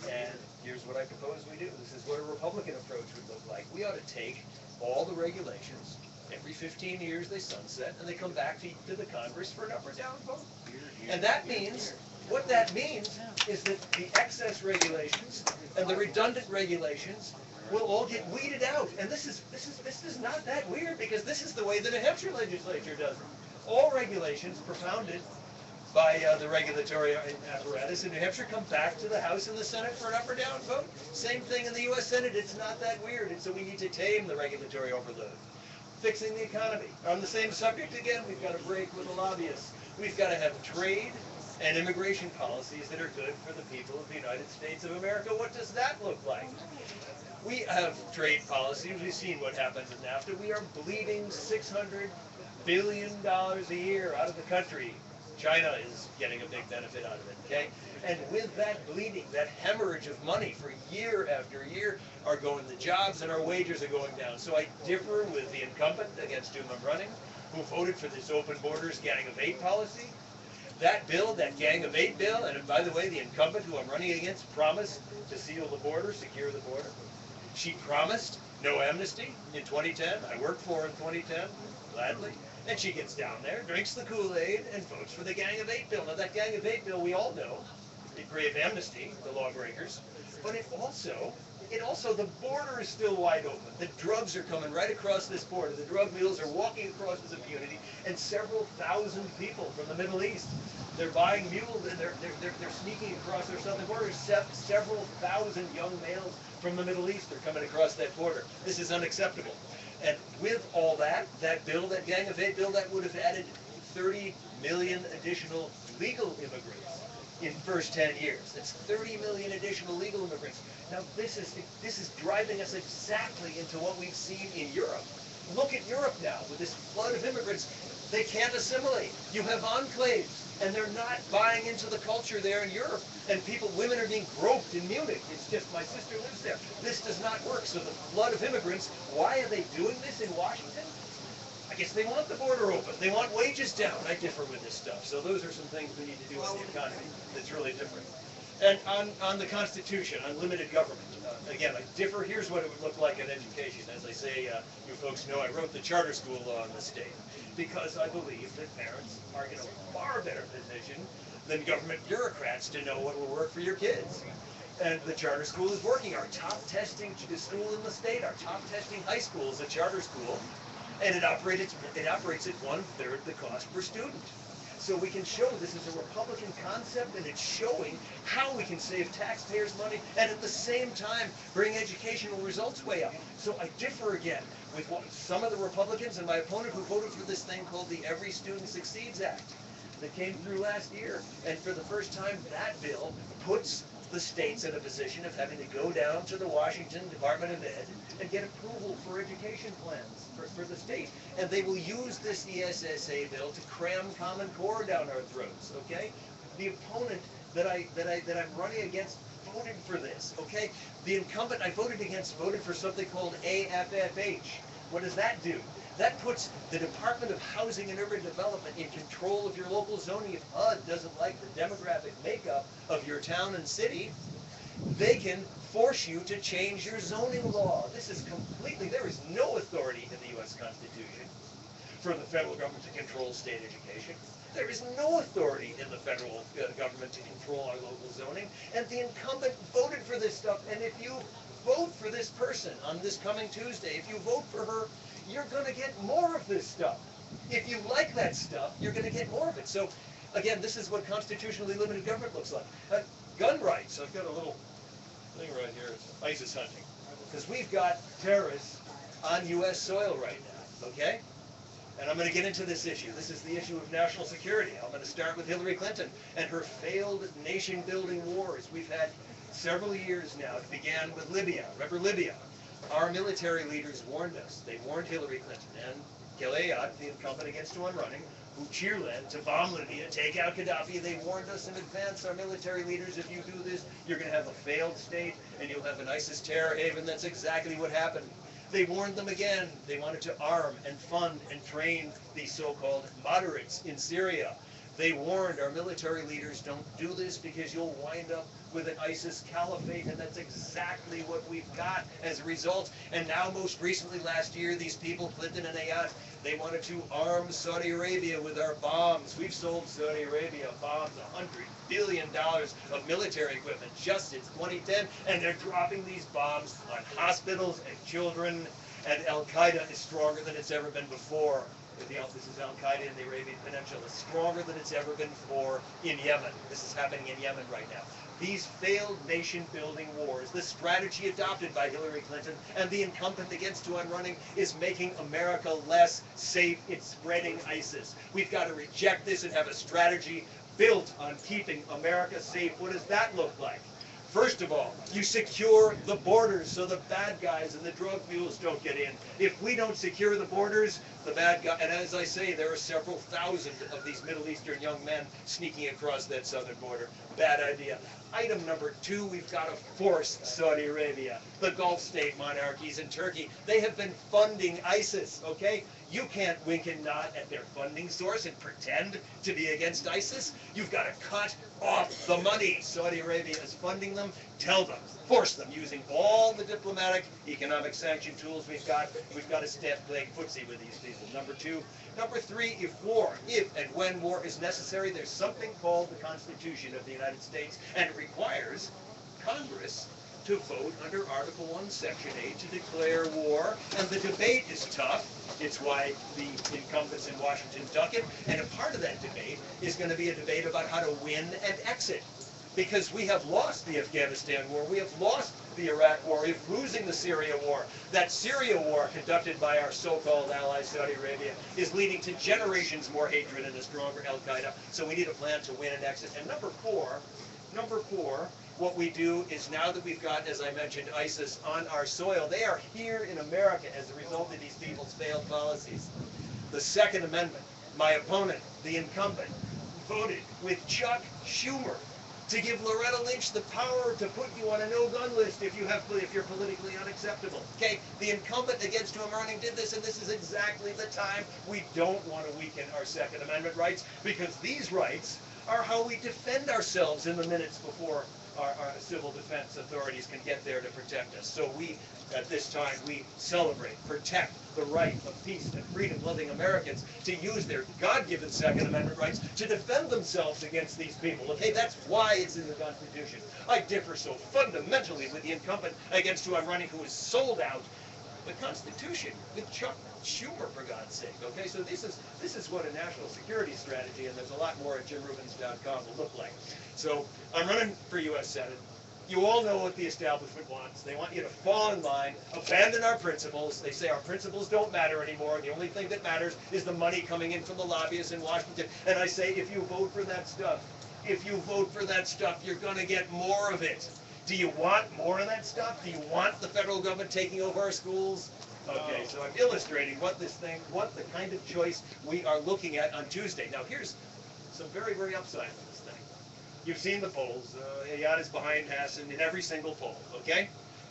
And here's what I propose we do. This is what a Republican approach would look like. We ought to take all the regulations. Every 15 years they sunset, and they come back to the Congress for an up or down vote. And that means, what that means is that the excess regulations and the redundant regulations will all get weeded out. And this is not that weird, because this is the way the New Hampshire legislature does it. All regulations propounded by the regulatory apparatus in New Hampshire come back to the House and the Senate for an up or down vote. Same thing in the U.S. Senate. It's not that weird. And so we need to tame the regulatory overload. Fixing the economy. On the same subject again, we've got to break with the lobbyists. We've got to have trade and immigration policies that are good for the people of the United States of America. What does that look like? We have trade policies. We've seen what happens in NAFTA. We are bleeding $600 billion a year out of the country. China is getting a big benefit out of it, okay? And with that bleeding, that hemorrhage of money for year after year are going the jobs, and our wages are going down. So I differ with the incumbent against whom I'm running, who voted for this open borders gang of 8 policy. That bill, that gang of 8 bill, and by the way, the incumbent who I'm running against promised to seal the border, secure the border. She promised no amnesty in 2010. I worked for her in 2010, gladly. And she gets down there, drinks the Kool-Aid, and votes for the Gang of 8 bill. Now that Gang of 8 bill, we all know, it gave amnesty, the lawbreakers, but it also, the border is still wide open. The drugs are coming right across this border. The drug mules are walking across with impunity, and several thousand people from the Middle East, they're buying mules, and they're sneaking across their southern border. Several thousand young males from the Middle East are coming across that border. This is unacceptable. And with all that bill, that Gang of 8 bill, that would have added 30 million additional legal immigrants in first 10 years. That's 30 million additional legal immigrants. Now this is driving us exactly into what we've seen in Europe. Look at Europe now with this flood of immigrants. They can't assimilate. You have enclaves, and they're not buying into the culture there in Europe. And women are being groped in Munich. It's just, my sister lives there. This does not work. So the flood of immigrants, why are they doing this in Washington? I guess they want the border open. They want wages down. I differ with this stuff. So those are some things we need to do in the economy that's really different. And on the Constitution, on limited government, again, I differ. Here's what it would look like in education. As I say, you folks know I wrote the charter school law in the state because I believe that parents are in a far better position than government bureaucrats to know what will work for your kids. And the charter school is working. Our top testing school in the state, our top testing high school is a charter school, and it operates at 1/3 the cost per student. So we can show this is a Republican concept, and it's showing how we can save taxpayers' money and at the same time bring educational results way up. So I differ again with some of the Republicans and my opponent who voted for this thing called the Every Student Succeeds Act that came through last year. And for the first time, that bill puts the states in a position of having to go down to the Washington Department of Ed and get approval for education plans for the state. And they will use this ESSA bill to cram Common Core down our throats, okay? The opponent that I'm running against voted for this, okay? The incumbent I voted against voted for something called AFFH. What does that do? That puts the Department of Housing and Urban Development in control of your local zoning. If HUD doesn't like the demographic makeup of your town and city, they can force you to change your zoning law. This is completely, there is no authority in the U.S. Constitution for the federal government to control state education. There is no authority in the federal government to control our local zoning. And the incumbent voted for this stuff. And if you vote for this person on this coming Tuesday, if you vote for her, you're going to get more of this stuff. If you like that stuff, you're going to get more of it. So, again, this is what constitutionally limited government looks like. Gun rights, I've got a little thing right here. It's ISIS hunting. Because we've got terrorists on U.S. soil right now, okay? And I'm going to get into this issue. This is the issue of national security. I'm going to start with Hillary Clinton and her failed nation-building wars. We've had several years now. It began with Libya. Remember Libya? Our military leaders warned us. They warned Hillary Clinton and Gilead, the incumbent against who I'm running, who cheerled to bomb Libya, take out Gaddafi. They warned us in advance, our military leaders, if you do this, you're going to have a failed state and you'll have an ISIS terror haven. That's exactly what happened. They warned them again. They wanted to arm and fund and train these so-called moderates in Syria. They warned our military leaders, don't do this because you'll wind up with an ISIS caliphate, and that's exactly what we've got as a result. And now, most recently, last year, these people, Clinton and Ayat, they wanted to arm Saudi Arabia with our bombs. We've sold Saudi Arabia bombs, $100 billion of military equipment just since 2010, and they're dropping these bombs on hospitals and children, and Al-Qaeda is stronger than it's ever been before. This is Al-Qaeda in the Arabian Peninsula, stronger than it's ever been before in Yemen. This is happening in Yemen right now. These failed nation-building wars, the strategy adopted by Hillary Clinton and the incumbent against who I'm running is making America less safe. It's spreading ISIS. We've got to reject this and have a strategy built on keeping America safe. What does that look like? First of all, you secure the borders so the bad guys and the drug mules don't get in. If we don't secure the borders, the bad guy, and as I say, there are several thousand of these Middle Eastern young men sneaking across that southern border. Bad idea. Item number 2, we've got to force Saudi Arabia, the Gulf state monarchies, and Turkey. They have been funding ISIS, okay? You can't wink and nod at their funding source and pretend to be against ISIS. You've got to cut off the money. Saudi Arabia is funding them. Tell them, force them, using all the diplomatic, economic sanction tools we've got. We've got to step playing footsie with these people. Number 2. Number 3, if and when war is necessary, there's something called the Constitution of the United States, and it requires Congress to vote under Article 1, Section 8 to declare war, and the debate is tough. It's why the incumbents in Washington duck it, and a part of that debate is going to be a debate about how to win and exit. Because we have lost the Afghanistan war, we have lost the Iraq war, we're losing the Syria war. That Syria war conducted by our so-called ally Saudi Arabia is leading to generations more hatred and a stronger Al-Qaeda, so we need a plan to win and exit. And number four, what we do is now that we've got, as I mentioned, ISIS on our soil, they are here in America as a result of these people's failed policies. The Second Amendment, my opponent, the incumbent, voted with Chuck Schumer to give Loretta Lynch the power to put you on a no-gun list if you're politically unacceptable. Okay, the incumbent against whom I'm running did this, and this is exactly the time we don't want to weaken our Second Amendment rights, because these rights are how we defend ourselves in the minutes before our civil defense authorities can get there to protect us. So we, at this time, we celebrate, protect the right of peace and freedom-loving Americans to use their God-given Second Amendment rights to defend themselves against these people. Okay, that's why it's in the Constitution. I differ so fundamentally with the incumbent against who I'm running, who has sold out the Constitution with Chuck Schumer, for God's sake. Okay, so this is what a national security strategy, and there's a lot more at jimrubens.com, will look like. So I'm running for U.S. Senate. You all know what the establishment wants. They want you to fall in line, abandon our principles. They say our principles don't matter anymore. The only thing that matters is the money coming in from the lobbyists in Washington. And I say, if you vote for that stuff, you're going to get more of it. Do you want more of that stuff? Do you want the federal government taking over our schools? Okay, so I'm illustrating what the kind of choice we are looking at on Tuesday. Now, here's some very, very upside on this thing. You've seen the polls. Ayad is behind Hassan in every single poll, okay?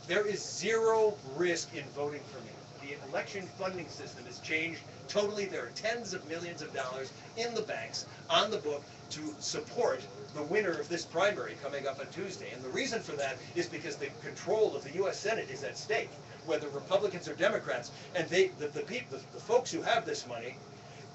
There is zero risk in voting for me. The election funding system has changed totally. There are tens of millions of dollars in the banks, on the book, to support the winner of this primary coming up on Tuesday. And the reason for that is because the control of the U.S. Senate is at stake, whether Republicans or Democrats. And the folks who have this money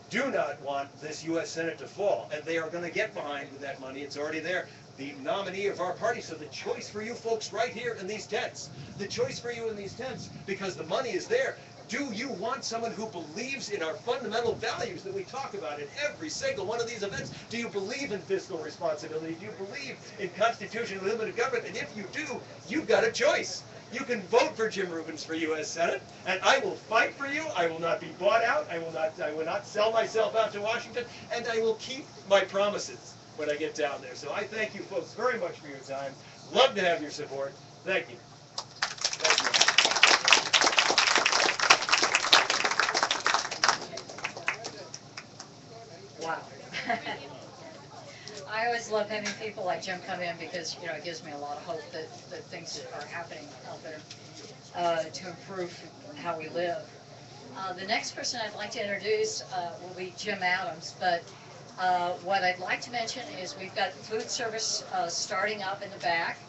do not want this U.S. Senate to fall, and they are going to get behind with that money. It's already there. The nominee of our party. So the choice for you folks right here in these tents, because the money is there. Do you want someone who believes in our fundamental values that we talk about in every single one of these events? Do you believe in fiscal responsibility? Do you believe in constitutional limited government? And if you do, you've got a choice. You can vote for Jim Rubens for U.S. Senate, and I will fight for you. I will not be bought out. I will not sell myself out to Washington, and I will keep my promises when I get down there. So I thank you folks very much for your time. Love to have your support. Thank you. Wow. I always love having people like Jim come in because, it gives me a lot of hope that things are happening out there to improve how we live. The next person I'd like to introduce will be Jim Adams, but what I'd like to mention is we've got food service starting up in the back.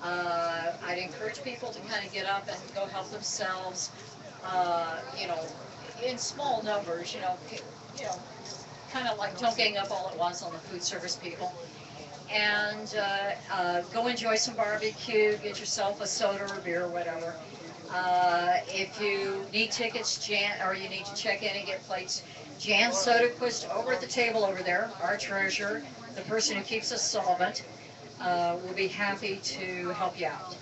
I'd encourage people to kind of get up and go help themselves, in small numbers, kind of like don't gang up all at once on the food service people. And go enjoy some barbecue, get yourself a soda or beer or whatever. If you need tickets, or you need to check in and get plates, Jan Soderquist over at the table over there, our treasurer, the person who keeps us solvent, will be happy to help you out.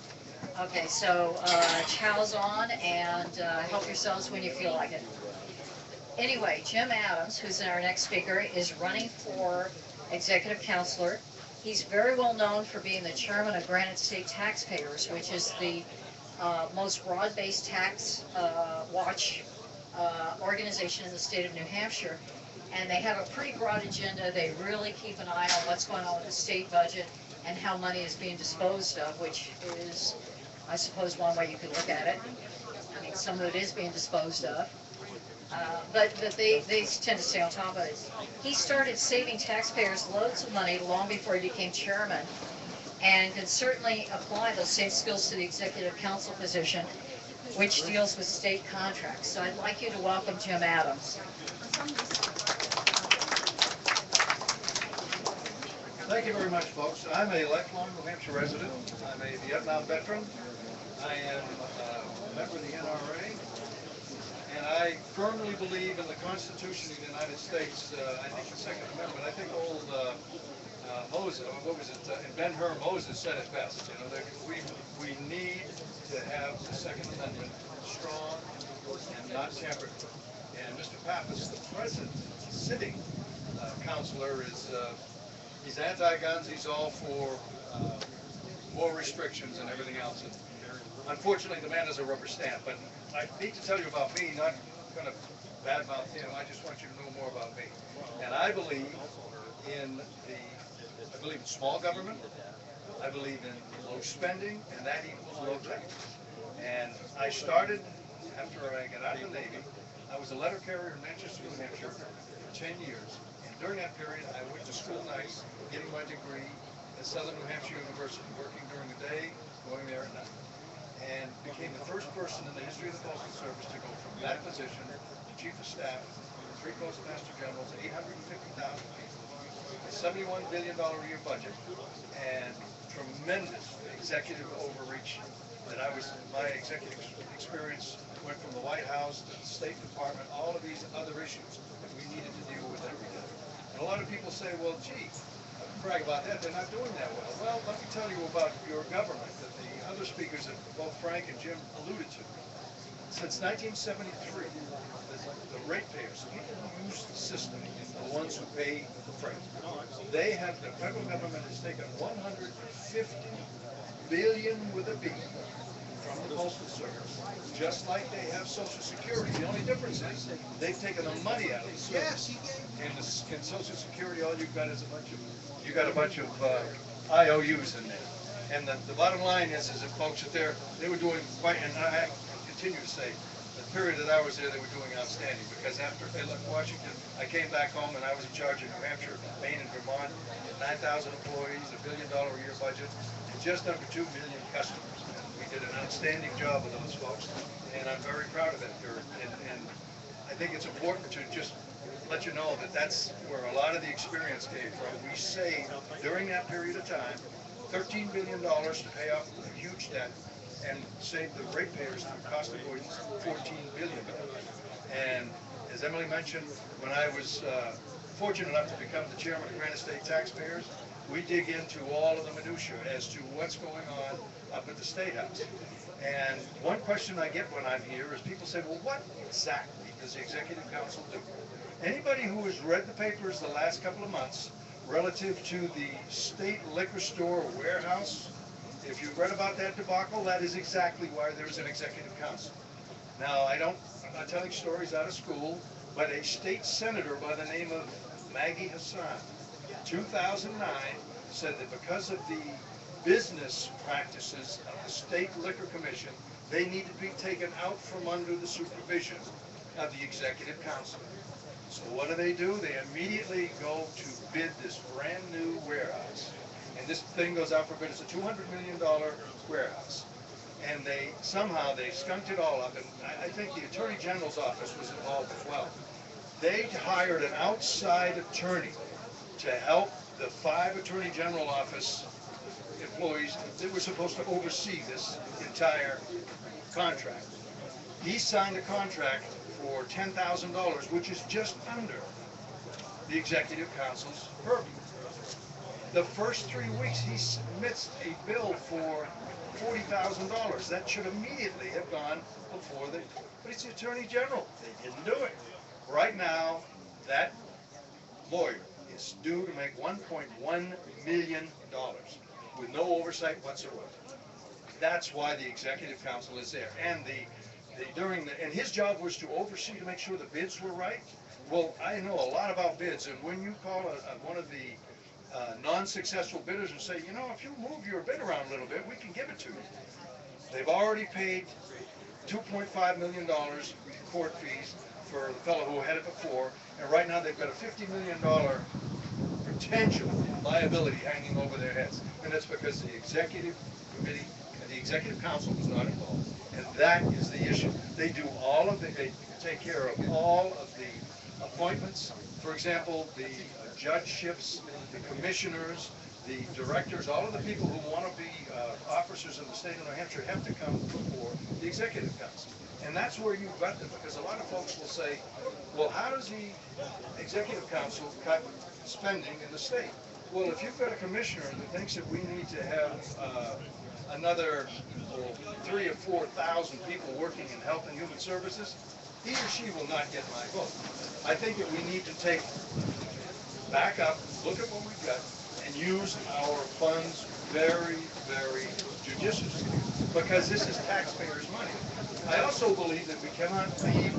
Okay, so chow's on, and help yourselves when you feel like it. Anyway, Jim Adams, who's our next speaker, is running for executive counselor. He's very well known for being the chairman of Granite State Taxpayers, which is the most broad-based tax watch organization in the state of New Hampshire. And they have a pretty broad agenda. They really keep an eye on what's going on with the state budget and how money is being disposed of, which is, I suppose, one way you could look at it. I mean, some of it is being disposed of. But they tend to stay on top of it. He started saving taxpayers loads of money long before he became chairman, and can certainly apply those same skills to the executive council position, which deals with state contracts. So I'd like you to welcome Jim Adams. Thank you very much, folks. I'm a lifelong New Hampshire resident. I'm a Vietnam veteran. I am a member of the NRA. And I firmly believe in the Constitution of the United States. I think the Second Amendment, I think old Moses, what was it, Ben-Hur Moses said it best, that we need to have the Second Amendment strong and not tampered with. And Mr. Pappas, the present sitting counselor, he's anti-guns, he's all for more restrictions and everything else. And unfortunately, the man is a rubber stamp, but I need to tell you about me, not going to badmouth him. I just want you to know more about me. And I believe I believe in small government, I believe in low spending, and that equals low tax. And I started, after I got out of the Navy, I was a letter carrier in Manchester, New Hampshire for 10 years. And during that period, I went to school nights, getting my degree at Southern New Hampshire University, working during the day, going there at night. And became the first person in the history of the Postal Service to go from that position to Chief of Staff, 3 Postmaster Generals, 850,000 people, a $71 billion a year budget, and tremendous executive overreach. My executive experience went from the White House to the State Department, all of these other issues that we needed to deal with every day. And a lot of people say, well, gee, brag about that, they're not doing that well. Well, let me tell you about your government that the other speakers that both Frank and Jim alluded to. Since 1973, the ratepayers, the people who use the system, the ones who pay the freight, the federal government has taken $150 billion with a B from the Postal Service, just like they have Social Security. The only difference is they've taken the money out of the service. And in Social Security, all you've got is a bunch of IOUs in there. And the bottom line is that folks that they were doing quite, and I continue to say, the period that I was there, they were doing outstanding, because after they left Washington, I came back home and I was in charge of New Hampshire, Maine, and Vermont, 9,000 employees, $1 billion a year budget, and just under 2 million customers. And we did an outstanding job with those folks, and I'm very proud of that period. And I think it's important to just let you know that that's where a lot of the experience came from. We saved, during that period of time, $13 billion to pay off a huge debt, and save the ratepayers through cost avoidance $14 billion. And as Emily mentioned, when I was fortunate enough to become the chairman of Granite State Taxpayers, we dig into all of the minutiae as to what's going on up at the State House. And one question I get when I'm here is people say, well, what exactly does the Executive Council do? Anybody who has read the papers the last couple of months relative to the state liquor store warehouse, if you've read about that debacle, that is exactly why there's an Executive Council. Now, I'm not telling stories out of school, but a state senator by the name of Maggie Hassan, 2009, said that because of the business practices of the State Liquor Commission, they need to be taken out from under the supervision of the Executive Council. So what do? They immediately go to bid this brand new warehouse. And this thing goes out for bid. It's a $200 million warehouse. And they skunked it all up. And I think the Attorney General's office was involved as well. They hired an outside attorney to help the 5 Attorney General office employees that were supposed to oversee this entire contract. He signed a contract for $10,000, which is just under the Executive Council's purview. The first 3 weeks, he submits a bill for $40,000. That should immediately have gone before but it's the Attorney General. They didn't do it. Right now, that lawyer is due to make $1.1 million with no oversight whatsoever. That's why the Executive Council is there. And and his job was to oversee, to make sure the bids were right. Well, I know a lot about bids, and when you call one of the non-successful bidders and say, you know, if you move your bid around a little bit, we can give it to you. They've already paid $2.5 million court fees for the fellow who had it before, and right now they've got a $50 million potential liability hanging over their heads. And that's because the Executive Committee and the Executive Council was not involved. And that is the issue. They take care of all of the appointments. For example, the judgeships, the commissioners, the directors, all of the people who want to be officers in the state of New Hampshire have to come before the Executive Council. And that's where you've got them, because a lot of folks will say, well, how does the Executive Council cut spending in the state? Well, if you've got a commissioner that thinks that we need to have another 3,000 or 4,000 people working in health and human services, he or she will not get my vote. I think that we need to back up, look at what we've got, and use our funds very, very judiciously, because this is taxpayers' money. I also believe that we cannot leave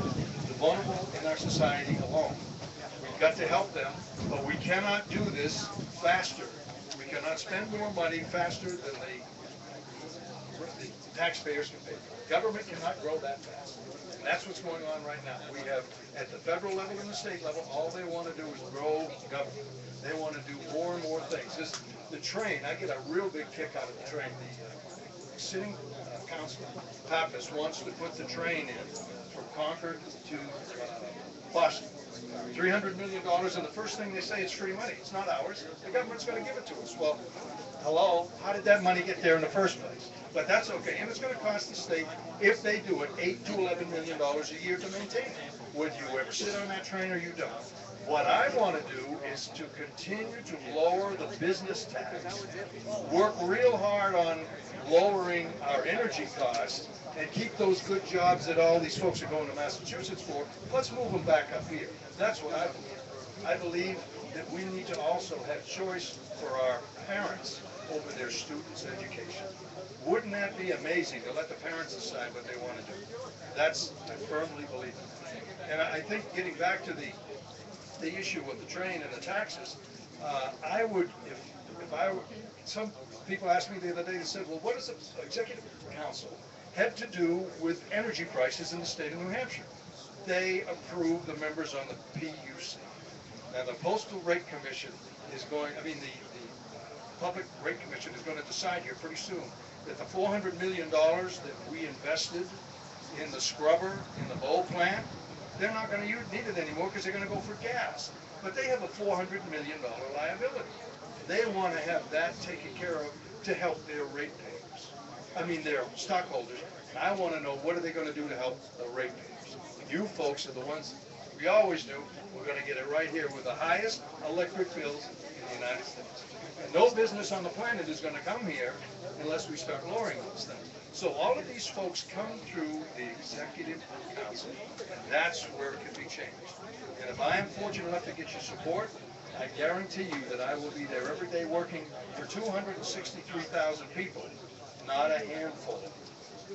the vulnerable in our society alone. We We've got to help them, but we cannot do this faster. We cannot spend more money faster than the taxpayers can pay. Government cannot grow that fast. And that's what's going on right now. We have, at the federal level and the state level, all they want to do is grow government. They want to do more and more things. The train, I get a real big kick out of the train. The sitting councilor, Pappas, wants to put the train in from Concord to Boston. $300 million, and the first thing they say is free money. It's not ours. The government's going to give it to us. Well, hello, how did that money get there in the first place? But that's okay, and it's going to cost the state, if they do it, $8 to $11 million a year to maintain it. Would you ever sit on that train, or you don't? What I want to do is to continue to lower the business tax, work real hard on lowering our energy costs, and keep those good jobs that all these folks are going to Massachusetts for. Let's move them back up here. That's what I believe. I believe that we need to also have choice for our parents over their students' education. Wouldn't that be amazing to let the parents decide what they want to do? That's, I firmly believe in. And I think getting back to the issue of the train and the taxes, I would, if I were, some people asked me the other day, they said, well, what does the executive council have to do with energy prices in the state of New Hampshire? They approve the members on the PUC. Now, the Postal Rate Commission is going, the Public Rate Commission is going to decide here pretty soon that the $400 million that we invested in the scrubber, in the Bow plant, they're not going to need it anymore because they're going to go for gas. But they have a $400 million liability. They want to have that taken care of to help their ratepayers. Their stockholders. And I want to know, what are they going to do to help the ratepayers? You folks are the ones, we always do. We're going to get it right here with the highest electric bills in the United States. And no business on the planet is going to come here unless we start lowering those things. So all of these folks come through the executive council, and that's where it can be changed. And if I am fortunate enough to get your support, I guarantee you that I will be there every day working for 263,000 people, not a handful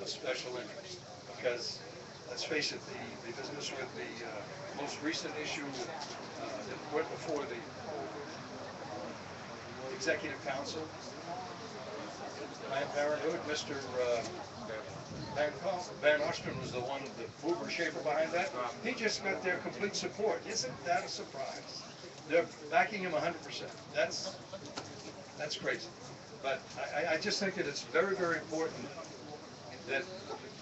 of special interests. Because, let's face it, the business with the most recent issue that went before the executive council, Planned Parenthood, Mr. Van Osten was the one, the mover shaper behind that. He just got their complete support. Isn't that a surprise? They're backing him 100%. That's crazy. But I just think that it's very, very important that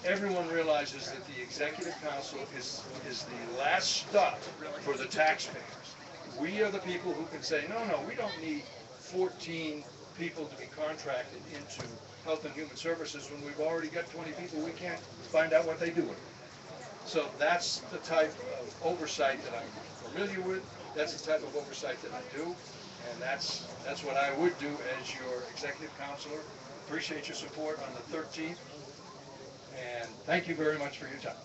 everyone realizes that the executive council is the last stop for the taxpayers. We are the people who can say, no, we don't need 14 people to be contracted into Health and Human Services when we've already got 20 people we can't find out what they do with it. So that's the type of oversight that I'm familiar with. That's the type of oversight that I do, and that's what I would do as your executive counselor. Appreciate your support on the 13th, and thank you very much for your time.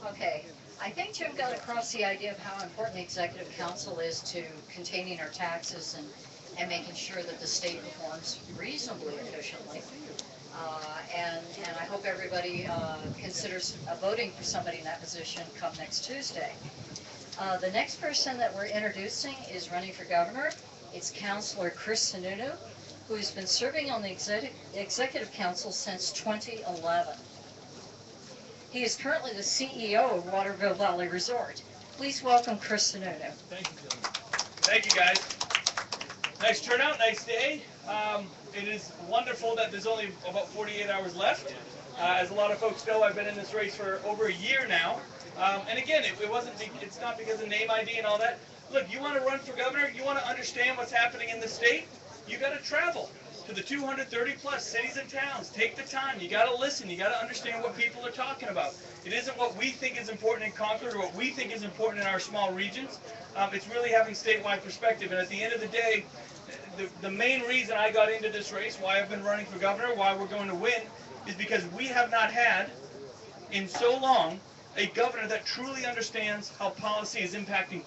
Okay, I think Jim got across the idea of how important the executive council is to containing our taxes and making sure that the state performs reasonably efficiently. And I hope everybody considers voting for somebody in that position come next Tuesday. The next person that we're introducing is running for governor. It's Councilor Chris Sununu, who has been serving on the Executive Council since 2011. He is currently the CEO of Waterville Valley Resort. Please welcome Chris Sununu. Thank you, gentlemen. Thank you, guys. Nice turnout, nice day. It is wonderful that there's only about 48 hours left. As a lot of folks know, I've been in this race for over a year now. And again, it's not because of name ID and all that. Look, you want to run for governor, you want to understand what's happening in the state, you got to travel to the 230 plus cities and towns. Take the time. You got to listen. You got to understand what people are talking about. It isn't what we think is important in Concord or what we think is important in our small regions. It's really having statewide perspective. And at the end of the day, the main reason I got into this race, why I've been running for governor, why we're going to win, is because we have not had, in so long, a governor that truly understands how policy is impacting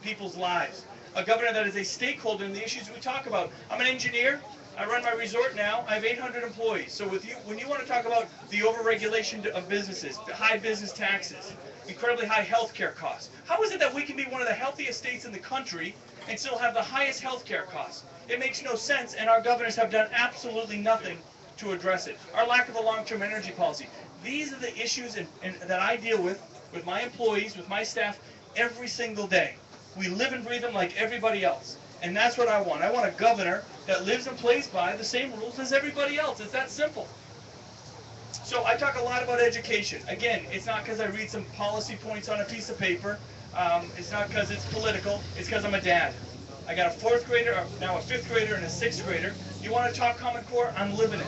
people's lives. A governor that is a stakeholder in the issues we talk about. I'm an engineer. I run my resort now. I have 800 employees. So with you, when you want to talk about the overregulation of businesses, the high business taxes, incredibly high healthcare costs, how is it that we can be one of the healthiest states in the country and still have the highest healthcare costs? It makes no sense, and our governors have done absolutely nothing to address it. Our lack of a long-term energy policy. These are the issues that I deal with my employees, with my staff, every single day. We live and breathe them like everybody else. And that's what I want. I want a governor that lives and plays by the same rules as everybody else. It's that simple. So I talk a lot about education. Again, it's not because I read some policy points on a piece of paper. It's not because it's political. It's because I'm a dad. I got a 4th grader, now a 5th grader, and a 6th grader. You want to talk Common Core? I'm living it.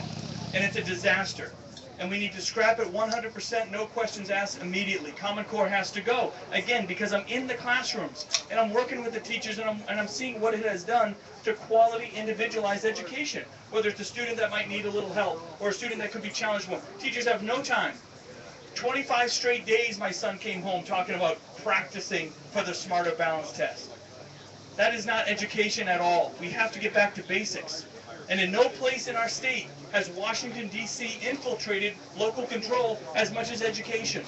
And it's a disaster. And we need to scrap it 100%, no questions asked, immediately. Common Core has to go. Again, because I'm in the classrooms, and I'm working with the teachers, and I'm seeing what it has done to quality, individualized education. Whether it's a student that might need a little help, or a student that could be challenged more. Teachers have no time. 25 straight days my son came home talking about practicing for the Smarter Balance test. That is not education at all. We have to get back to basics. And in no place in our state has Washington, D.C. infiltrated local control as much as education.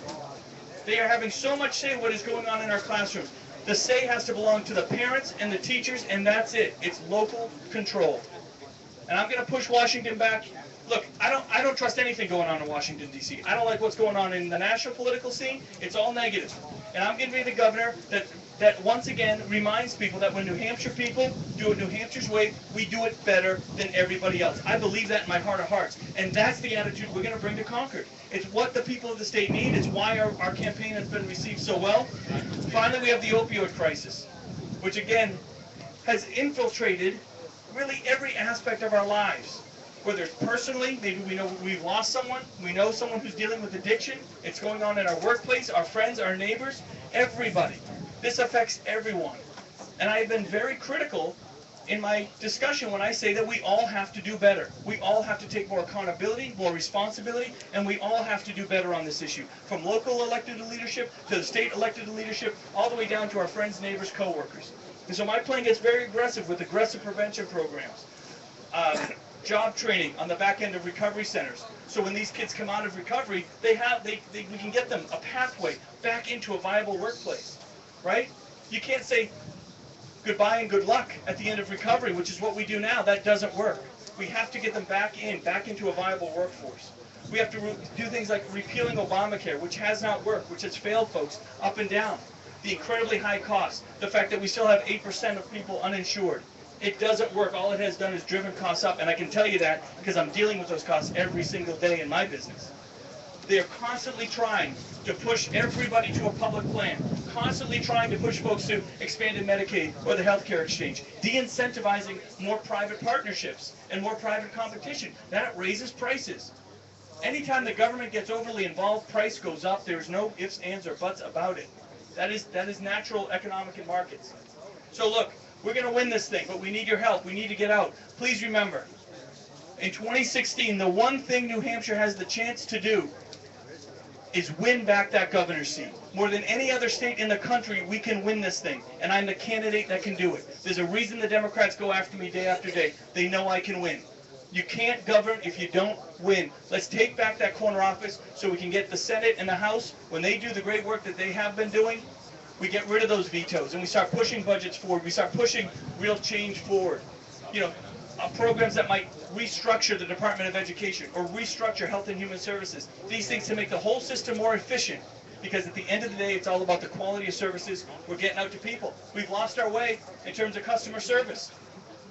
They are having so much say what is going on in our classrooms. The say has to belong to the parents and the teachers, and that's it. It's local control. And I'm going to push Washington back. Look, I don't trust anything going on in Washington, D.C. I don't like what's going on in the national political scene. It's all negative. And I'm going to be the governor that once again reminds people that when New Hampshire people do it New Hampshire's way, we do it better than everybody else. I believe that in my heart of hearts. And that's the attitude we're going to bring to Concord. It's what the people of the state need. It's why our campaign has been received so well. Finally, we have the opioid crisis, which again has infiltrated really every aspect of our lives. Whether it's personally, maybe we know we've lost someone, we know someone who's dealing with addiction, it's going on in our workplace, our friends, our neighbors, everybody. This affects everyone. And I have been very critical in my discussion when I say that we all have to do better. We all have to take more accountability, more responsibility, and we all have to do better on this issue. From local elected leadership to the state elected leadership, all the way down to our friends, neighbors, co-workers. And so my plan gets very aggressive with aggressive prevention programs. Job training on the back end of recovery centers. So when these kids come out of recovery, we can get them a pathway back into a viable workplace, right? You can't say goodbye and good luck at the end of recovery, which is what we do now. That doesn't work. We have to get them back into a viable workforce. We have to do things like repealing Obamacare, which has not worked, which has failed folks up and down. The incredibly high costs, the fact that we still have 8% of people uninsured. It doesn't work. All it has done is driven costs up, and I can tell you that because I'm dealing with those costs every single day in my business. They are constantly trying to push everybody to a public plan, constantly trying to push folks to expanded Medicaid or the healthcare exchange, de-incentivizing more private partnerships and more private competition. That raises prices. Anytime the government gets overly involved, price goes up. There's no ifs, ands, or buts about it. That is natural economic in markets. So look, we're going to win this thing, but we need your help. We need to get out. Please remember, in 2016, the one thing New Hampshire has the chance to do is win back that governor's seat. More than any other state in the country, we can win this thing, and I'm the candidate that can do it. There's a reason the Democrats go after me day after day. They know I can win. You can't govern if you don't win. Let's take back that corner office so we can get the Senate and the House, when they do the great work that they have been doing, we get rid of those vetoes and we start pushing budgets forward. We start pushing real change forward. You know, programs that might restructure the Department of Education or restructure Health and Human Services. These things to make the whole system more efficient, because at the end of the day, it's all about the quality of services we're getting out to people. We've lost our way in terms of customer service.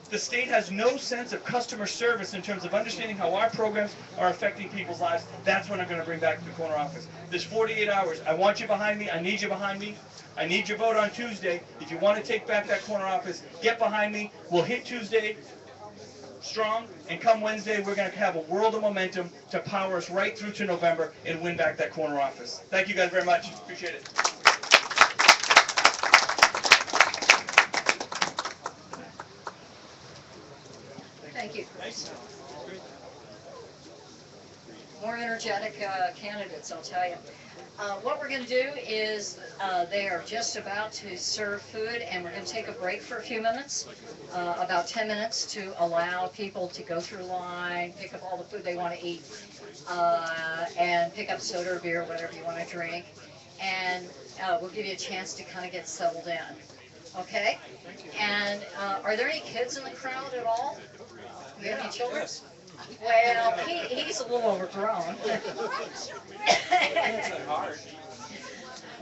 The state has no sense of customer service in terms of understanding how our programs are affecting people's lives. That's what I'm going to bring back to the corner office. There's 48 hours. I want you behind me. I need you behind me. I need your vote on Tuesday. If you want to take back that corner office, get behind me. We'll hit Tuesday strong, and come Wednesday, we're going to have a world of momentum to power us right through to November and win back that corner office. Thank you guys very much. Appreciate it. Thank you. More energetic candidates, I'll tell you. What we're going to do is they are just about to serve food, and we're going to take a break for a few minutes, about 10 minutes, to allow people to go through line, pick up all the food they want to eat, and pick up soda or beer, whatever you want to drink. And we'll give you a chance to kind of get settled in. Okay? And are there any kids in the crowd at all? Do you have any children? Well, he's a little overgrown.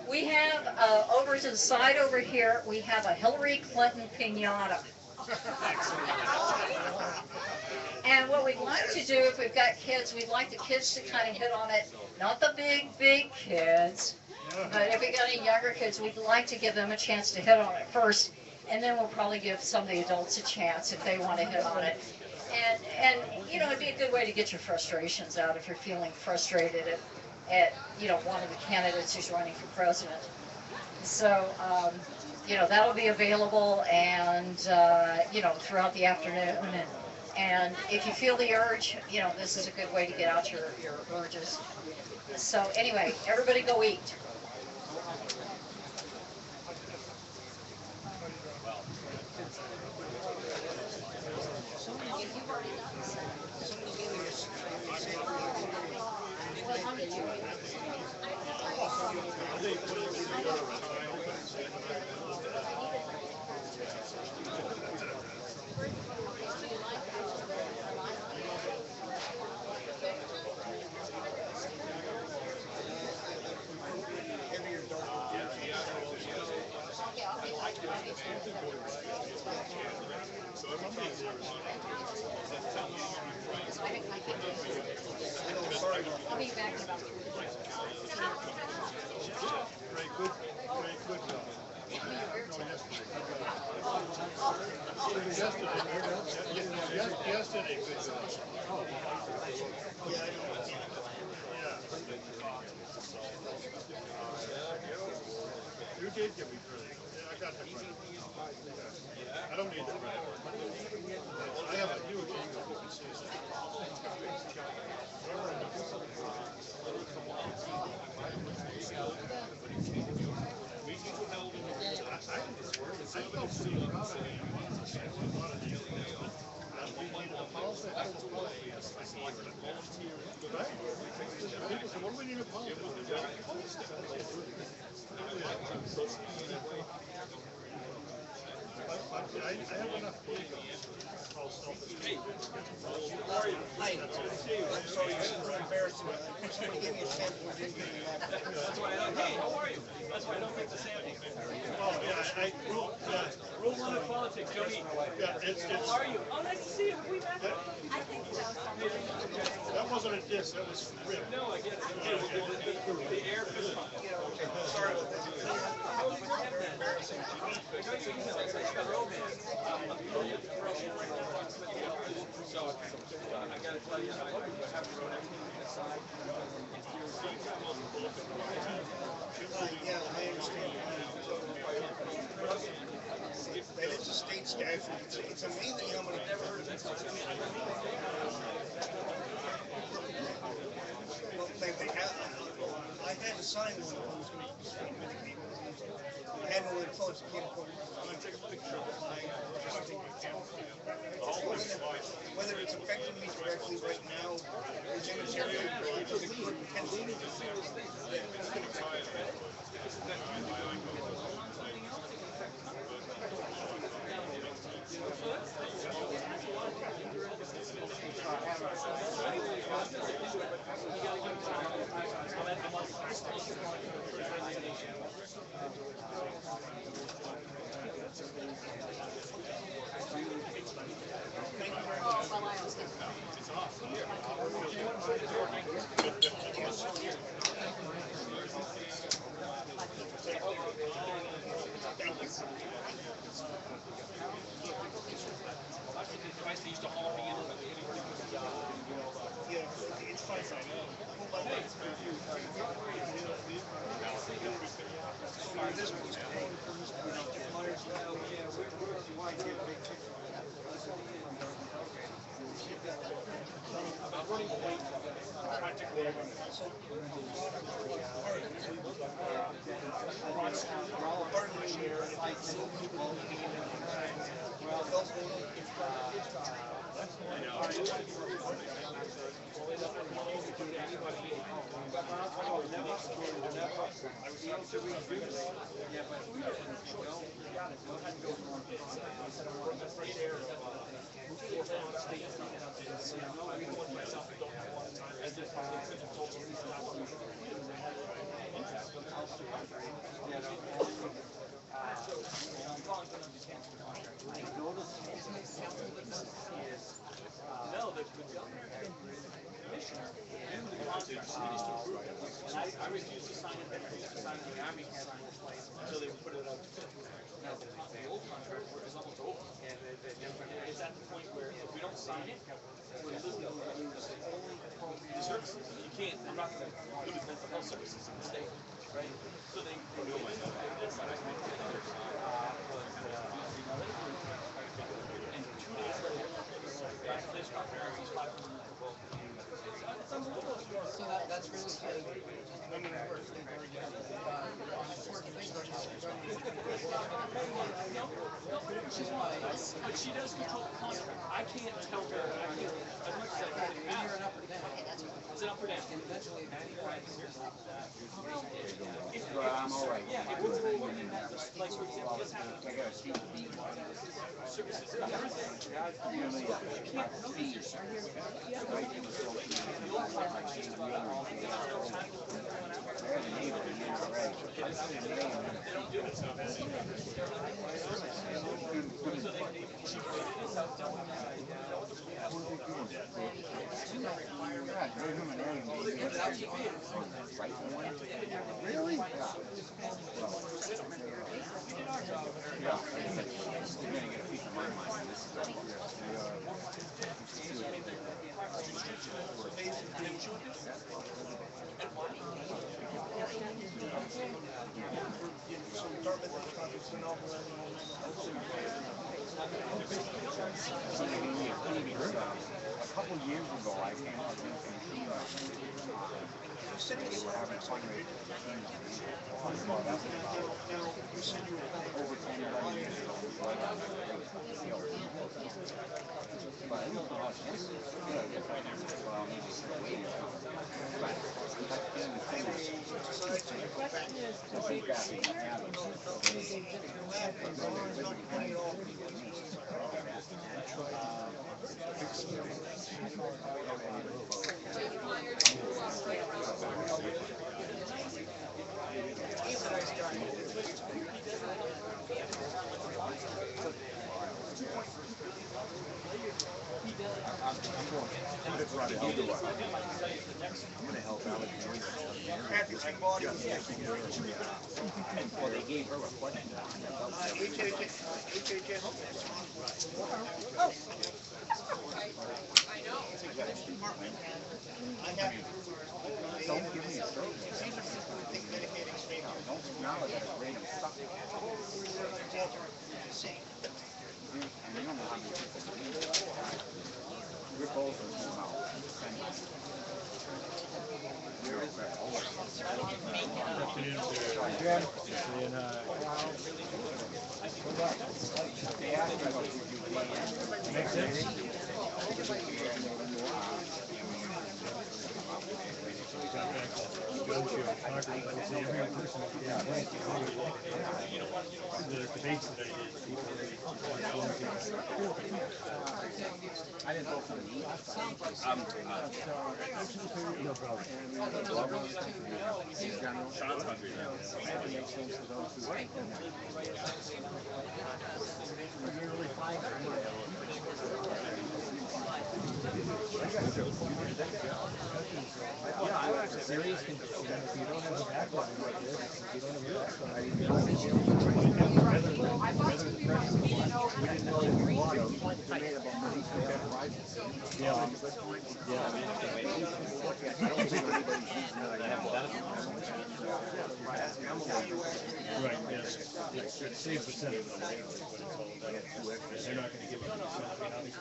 We have, over to the side over here, we have a Hillary Clinton piñata. And what we'd like to do, if we've got kids, we'd like the kids to kind of hit on it. Not the big kids, but if we got any younger kids, we'd like to give them a chance to hit on it first. And then we'll probably give some of the adults a chance if they want to hit on it. And you know, it'd be a good way to get your frustrations out if you're feeling frustrated at you know, one of the candidates who's running for president. So, you know, that'll be available and, you know, throughout the afternoon. And if you feel the urge, you know, this is a good way to get out your urges. So anyway, everybody go eat. I'll be back in about 3 Very good job. Yesterday, good job. You did give me credit. Yeah, I got the credit. I don't need the credit. I have a huge ego. I felt pretty proud of it. People said, what do we need a policy? I have enough ego. Hey, how are you? Hi. I'm sorry, this is embarrassing. Somebody gave me a sample. That's why I don't, hey, how are you? That's why I don't make the sample. Oh, yeah, rule one of politics, don't eat. Yeah, how are you? Oh, nice to see you. Have we met? I think so. That wasn't a diss, that was real. No, I get it. The air fist pump. Sorry about that. Embarrassing. I got your email. It's like a romance. So, I gotta tell you, I haven't wrote everything aside. Yeah, I understand. That is a state statute. It's amazing how many. Never heard of that. I had to sign one of those. I had one close. I can't afford it. Take a picture. Whether it's affecting me directly right now, or practically everyone. Part of this year, and if they see people meeting in no, the commissioner and the contract needs to approve it. And I refuse to sign it, I refuse to sign it, the Army can't sign this place until they put it out. The old contract is almost over. And it's at the point where if we don't sign it, we're losing the services. You can't, I'm not gonna put in mental health services in the state, right? So they do it. And 2 days later, that's this contract, he's 5 million. So that's really good. I mean, it works very good. Which is why. But she does control the contract. I can't tell her, I can't, as much as I can. You're an up or down. It's an up or down. And eventually, I'm all right. Yeah, if we're looking at this, like, for example, what's happening? Services and everything. You can't know these are they don't do it so busy. So Really? Yeah. A couple of years ago, I came out and they were having a fundraiser. Well, that was about over 10 years ago. But it was about well, maybe still waiting. But well, they gave her a question. Don't give me a stroke. Don't acknowledge that it's random stuff. And you don't know how many people do it. We're both in the mouth. They asked me about I didn't go for the meat. No problem. Sean's hungry now. That makes sense to those who hate them. Yeah, I was serious. If you don't have a background like this, if you don't have a background, I didn't know that you made about money rises. Yeah. I don't think anybody's using that. Right, yeah. The same percentage of the labor is what it's all about. They're not gonna give it to you. I mean,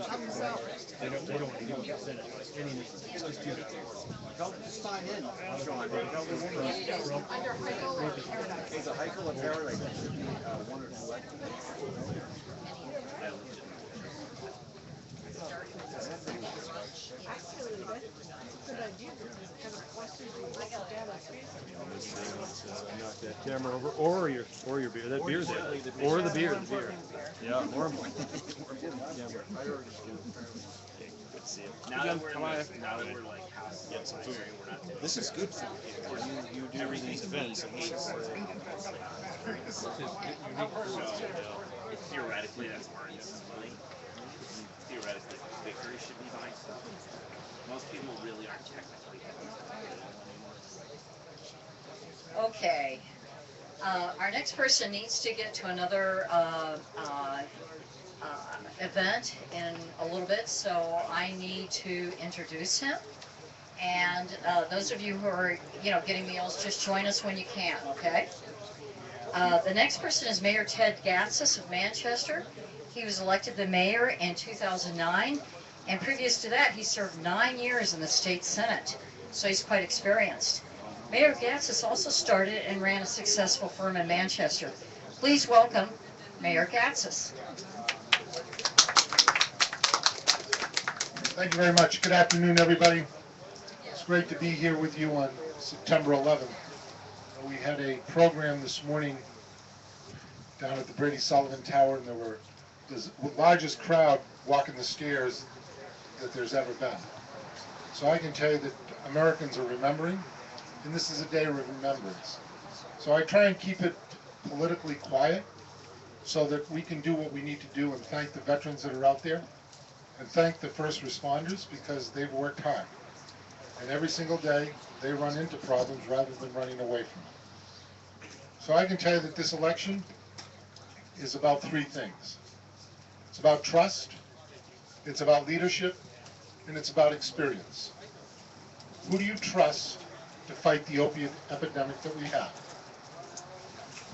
obviously, they don't want to give you a percentage, like any, it's just too much. Just sign in. Is a Heichel and Paradise, there should be one or two extras. Actually, that's a good idea, because it kind of forces you to sit down and face it. Knock that camera over, or your beer, that beer's there, or the beer, Yeah, more important. Good to see you. Now that we're like get some food. This is good food. You do everything's events. Theoretically, that's Martin's money. Theoretically, Victory should be buying stuff. Most people really aren't technically Okay. Our next person needs to get to another event in a little bit, so I need to introduce him. And those of you who are, getting meals, just join us when you can, okay? The next person is Mayor Ted Gatsis of Manchester. He was elected the mayor in 2009, and previous to that, he served 9 years in the state senate, so he's quite experienced. Mayor Gatsis also started and ran a successful firm in Manchester. Please welcome Mayor Gatsis. Thank you very much. Good afternoon, everybody. It's great to be here with you on September 11th. We had a program this morning down at the Brady Sullivan Tower, and there were the largest crowd walking the stairs that there's ever been. So I can tell you that Americans are remembering, and this is a day of remembrance. So I try and keep it politically quiet so that we can do what we need to do and thank the veterans that are out there and thank the first responders, because they've worked hard. And every single day they run into problems rather than running away from them. So I can tell you that this election is about three things. It's about trust, it's about leadership, and it's about experience. Who do you trust to fight the opiate epidemic that we have?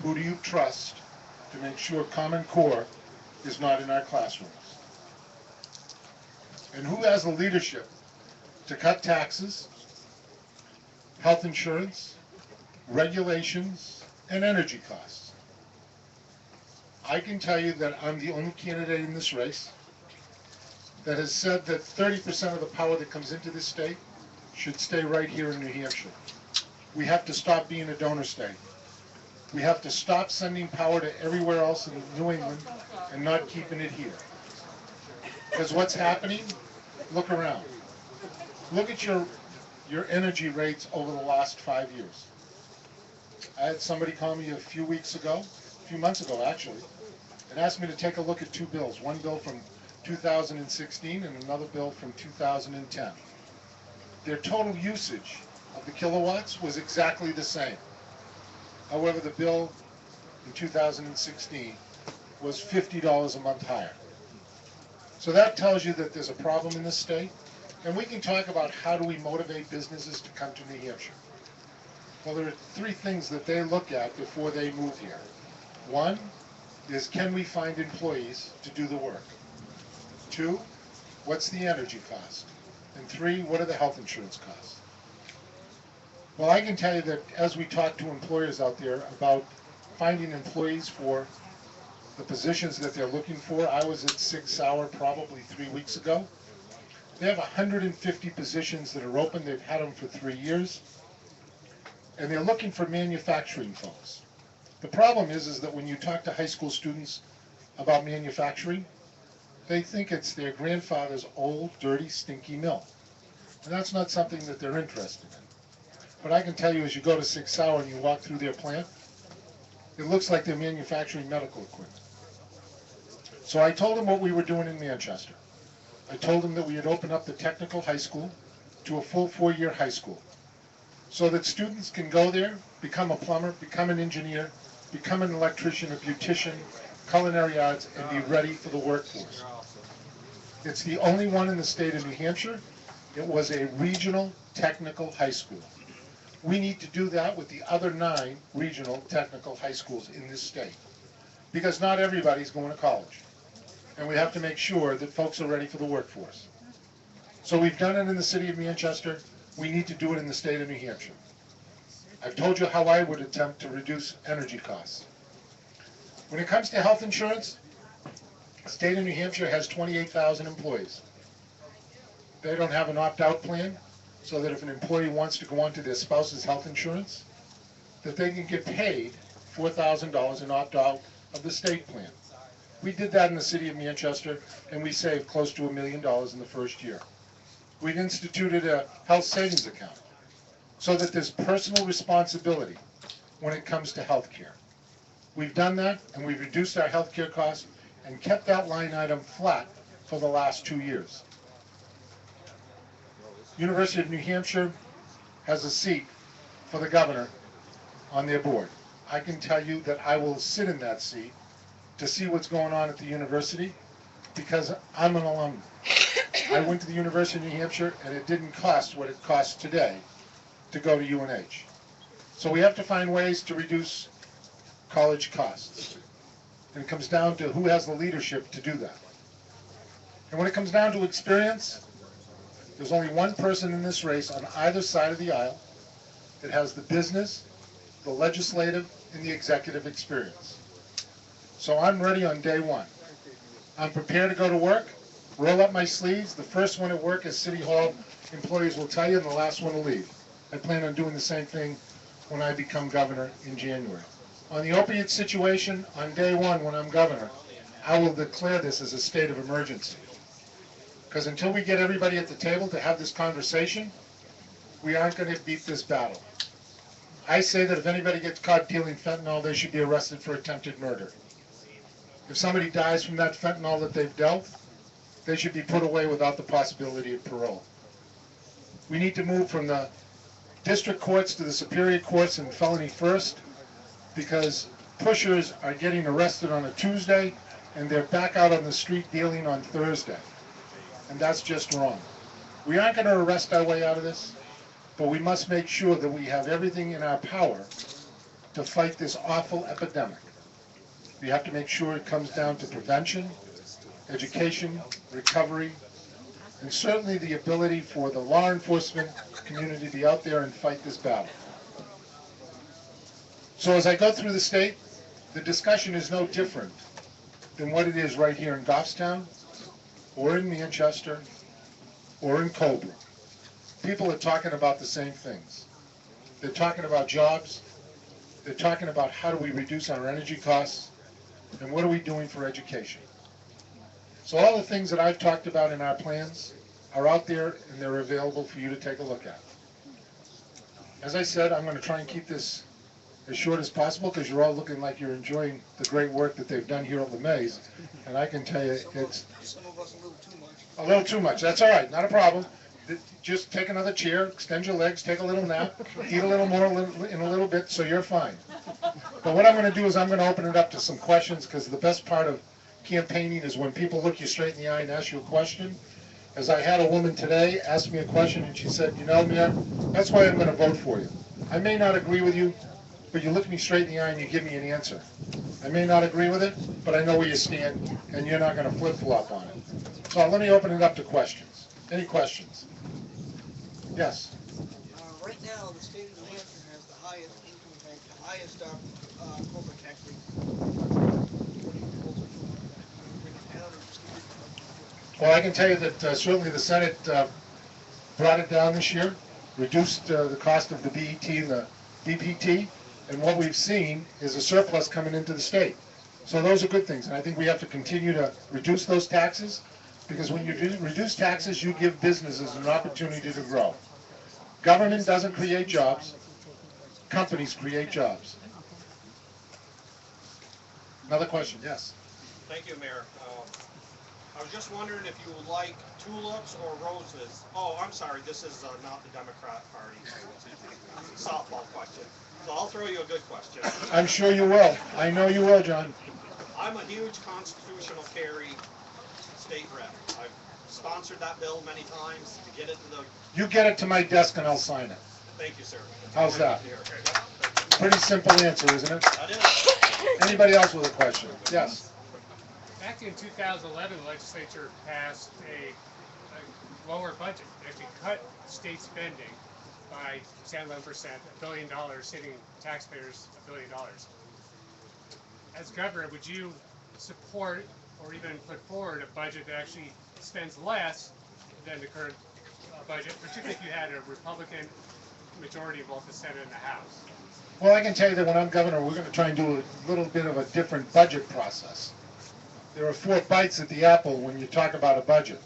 Who do you trust to make sure Common Core is not in our classrooms? And who has the leadership to cut taxes, health insurance, regulations, and energy costs? I can tell you that I'm the only candidate in this race that has said that 30% of the power that comes into this state should stay right here in New Hampshire. We have to stop being a donor state. We have to stop sending power to everywhere else in New England and not keeping it here. Because what's happening, look around. Look at your energy rates over the last 5 years. I had somebody call me a few months ago actually, and asked me to take a look at two bills. One bill from 2016 and another bill from 2010. Their total usage of the kilowatts was exactly the same. However, the bill in 2016 was $50 a month higher. So that tells you that there's a problem in this state, and we can talk about how do we motivate businesses to come to New Hampshire. Well, there are three things that they look at before they move here. One is, can we find employees to do the work? Two, what's the energy cost? And three, what are the health insurance costs? Well, I can tell you that as we talk to employers out there about finding employees for the positions that they're looking for, I was at 6 Sauer probably 3 weeks ago. They have 150 positions that are open. They've had them for 3 years. And they're looking for manufacturing folks. The problem is that when you talk to high school students about manufacturing, they think it's their grandfather's old, dirty, stinky mill. And that's not something that they're interested in. But I can tell you, as you go to 6 Sauer and you walk through their plant, it looks like they're manufacturing medical equipment. So I told them what we were doing in Manchester. I told them that we had opened up the technical high school to a full 4-year high school, so that students can go there, become a plumber, become an engineer, become an electrician, a beautician, culinary arts, and be ready for the workforce. It's the only one in the state of New Hampshire. It was a regional technical high school. we need to do that with the other 9 regional technical high schools in this state. Because not everybody's going to college. And we have to make sure that folks are ready for the workforce. So we've done it in the city of Manchester. We need to do it in the state of New Hampshire. I've told you how I would attempt to reduce energy costs. When it comes to health insurance, the state of New Hampshire has 28,000 employees. They don't have an opt-out plan, so that if an employee wants to go on to their spouse's health insurance, that they can get paid $4,000 in opt-out of the state plan. We did that in the city of Manchester, and we saved close to $1 million in the first year. We've instituted a health savings account so that there's personal responsibility when it comes to health care. We've done that, and we've reduced our health care costs and kept that line item flat for the last 2 years. University of New Hampshire has a seat for the governor on their board. I can tell you that I will sit in that seat to see what's going on at the university because I'm an alum. I went to the University of New Hampshire and it didn't cost what it costs today to go to UNH. So we have to find ways to reduce college costs. And it comes down to who has the leadership to do that. And when it comes down to experience, there's only one person in this race on either side of the aisle that has the business, the legislative, and the executive experience. So I'm ready on day one. I'm prepared to go to work, roll up my sleeves. The first one at work, as City Hall employees will tell you, and the last one to leave. I plan on doing the same thing when I become governor in January. On the opiate situation, on day one when I'm governor, I will declare this as a state of emergency. Because until we get everybody at the table to have this conversation, we aren't going to beat this battle. I say that if anybody gets caught dealing fentanyl, they should be arrested for attempted murder. If somebody dies from that fentanyl that they've dealt, they should be put away without the possibility of parole. We need to move from the district courts to the superior courts in felony first, because pushers are getting arrested on a Tuesday and they're back out on the street dealing on Thursday. And that's just wrong. We aren't going to arrest our way out of this, but we must make sure that we have everything in our power to fight this awful epidemic. We have to make sure it comes down to prevention, education, recovery, and certainly the ability for the law enforcement community to be out there and fight this battle. So as I go through the state, the discussion is no different than what it is right here in Goffstown, or in Manchester, or in Colebrook. People are talking about the same things. They're talking about jobs. They're talking about how do we reduce our energy costs, and what are we doing for education. So all the things that I've talked about in our plans are out there, and they're available for you to take a look at. As I said, I'm going to try and keep this as short as possible because you're all looking like you're enjoying the great work that they've done here at LeMay's, and I can tell you it's Some of us a little too much. a little too much. That's all right, not a problem. Just take another chair, extend your legs, take a little nap, eat a little more in a little bit, so you're fine. But what I'm going to do is I'm going to open it up to some questions, because the best part of campaigning is when people look you straight in the eye and ask you a question. As I had a woman today ask me a question, and she said, you know, Mayor, that's why I'm going to vote for you. I may not agree with you, but you look me straight in the eye and you give me an answer. I may not agree with it, but I know where you stand, and you're not going to flip-flop on it. So let me open it up to questions. Any questions? Yes? Right now, the state of New Hampshire has the highest income tax, the highest corporate tax rate. What do you propose to bring it down or just keep it? Well, I can tell you that certainly the Senate brought it down this year, reduced the cost of the BET and the DPT, and what we've seen is a surplus coming into the state. So those are good things, and I think we have to continue to reduce those taxes, because when you reduce taxes, you give businesses an opportunity to grow. Government doesn't create jobs, companies create jobs. Another question, yes? Thank you, Mayor. I was just wondering if you would like tulips or roses. Oh, I'm sorry, this is not the Democrat Party. Softball question. So I'll throw you a good question. I'm sure you will. I know you will, John. I'm a huge constitutional carry state rep. I've sponsored that bill many times to get it to the... You get it to my desk and I'll sign it. Thank you, sir. How's that? Here. Pretty simple answer, isn't it? That is. Anybody else with a question? Yes. Back in 2011, the legislature passed a lower budget. They actually cut state spending by 10-11%, $1 billion, saving taxpayers $1 billion. As governor, would you support or even put forward a budget that actually spends less than the current budget, particularly if you had a Republican majority in both the Senate and the House? Well, I can tell you that when I'm governor, we're going to try and do a little bit of a different budget process. There are 4 bites at the apple when you talk about a budget.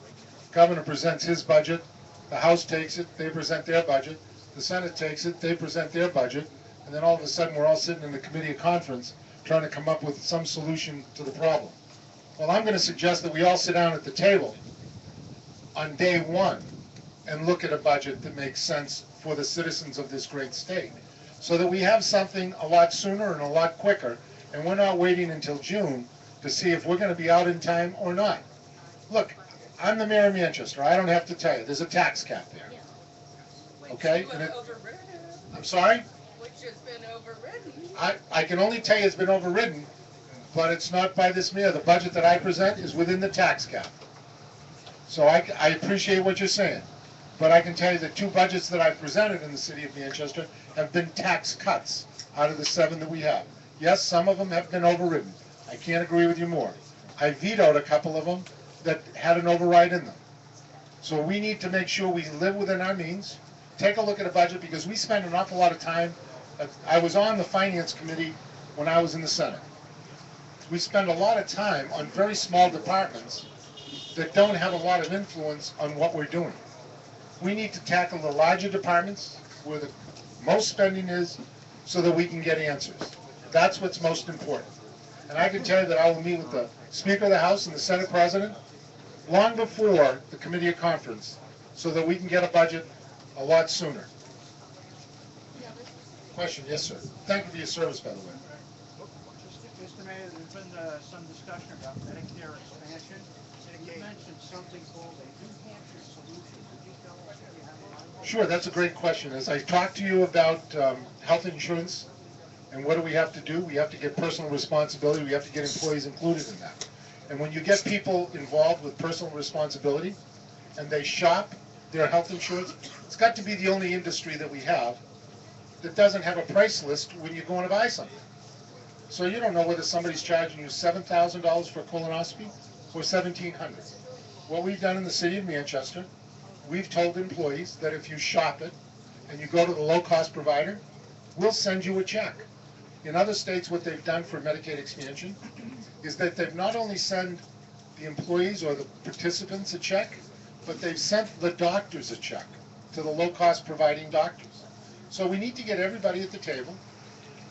Governor presents his budget, the House takes it, they present their budget, the Senate takes it, they present their budget, and then all of a sudden we're all sitting in the committee of conference trying to come up with some solution to the problem. Well, I'm going to suggest that we all sit down at the table on day one and look at a budget that makes sense for the citizens of this great state, so that we have something a lot sooner and a lot quicker, and we're not waiting until June to see if we're going to be out in time or not. Look, I'm the mayor of Manchester. I don't have to tell you, there's a tax cap there. Okay? And I'm sorry? Which has been overridden. I can only tell you it's been overridden, but it's not by this mayor. The budget that I present is within the tax cap. So I appreciate what you're saying, but I can tell you the 2 budgets that I've presented in the city of Manchester have been tax cuts out of the 7 that we have. Yes, some of them have been overridden. I can't agree with you more. I vetoed a couple of them that had an override in them. So we need to make sure we live within our means. Take a look at a budget, because we spend an awful lot of time. I was on the Finance Committee when I was in the Senate. We spend a lot of time on very small departments that don't have a lot of influence on what we're doing. We need to tackle the larger departments where the most spending is, so that we can get answers. That's what's most important. And I can tell you that I will meet with the Speaker of the House and the Senate President long before the committee of conference, so that we can get a budget a lot sooner. Question? Yes, sir. Thank you for your service, by the way. Mr. Mayor, there's been some discussion about Medicare expansion. You mentioned something called a New Hampshire solution. Could you tell us what you have in mind? Sure, that's a great question. As I talked to you about health insurance, and what do we have to do? We have to get personal responsibility. We have to get employees included in that. And when you get people involved with personal responsibility, and they shop their health insurance, it's got to be the only industry that we have that doesn't have a price list when you're going to buy something. So you don't know whether somebody's charging you $7,000 for a colonoscopy or $1,700. What we've done in the city of Manchester, we've told employees that if you shop it and you go to the low-cost provider, we'll send you a check. In other states, what they've done for Medicaid expansion is that they've not only sent the employees or the participants a check, but they've sent the doctors a check to the low-cost providing doctors. So we need to get everybody at the table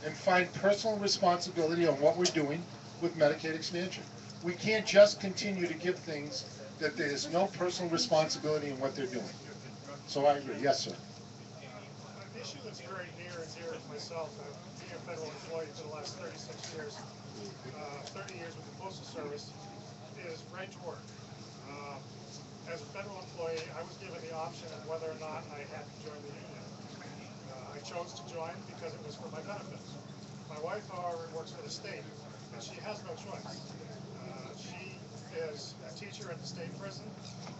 and find personal responsibility on what we're doing with Medicaid expansion. We can't just continue to give things that there's no personal responsibility in what they're doing. So I agree. Yes, sir. An issue that's very near and dear to myself, being a federal employee for the last 36 years, 30 years with the Postal Service, is right to work. As a federal employee, I was given the option of whether or not I had to join the union. I chose to join because it was for my benefits. My wife, however, works for the state, and she has no choice. She is a teacher at the state prison,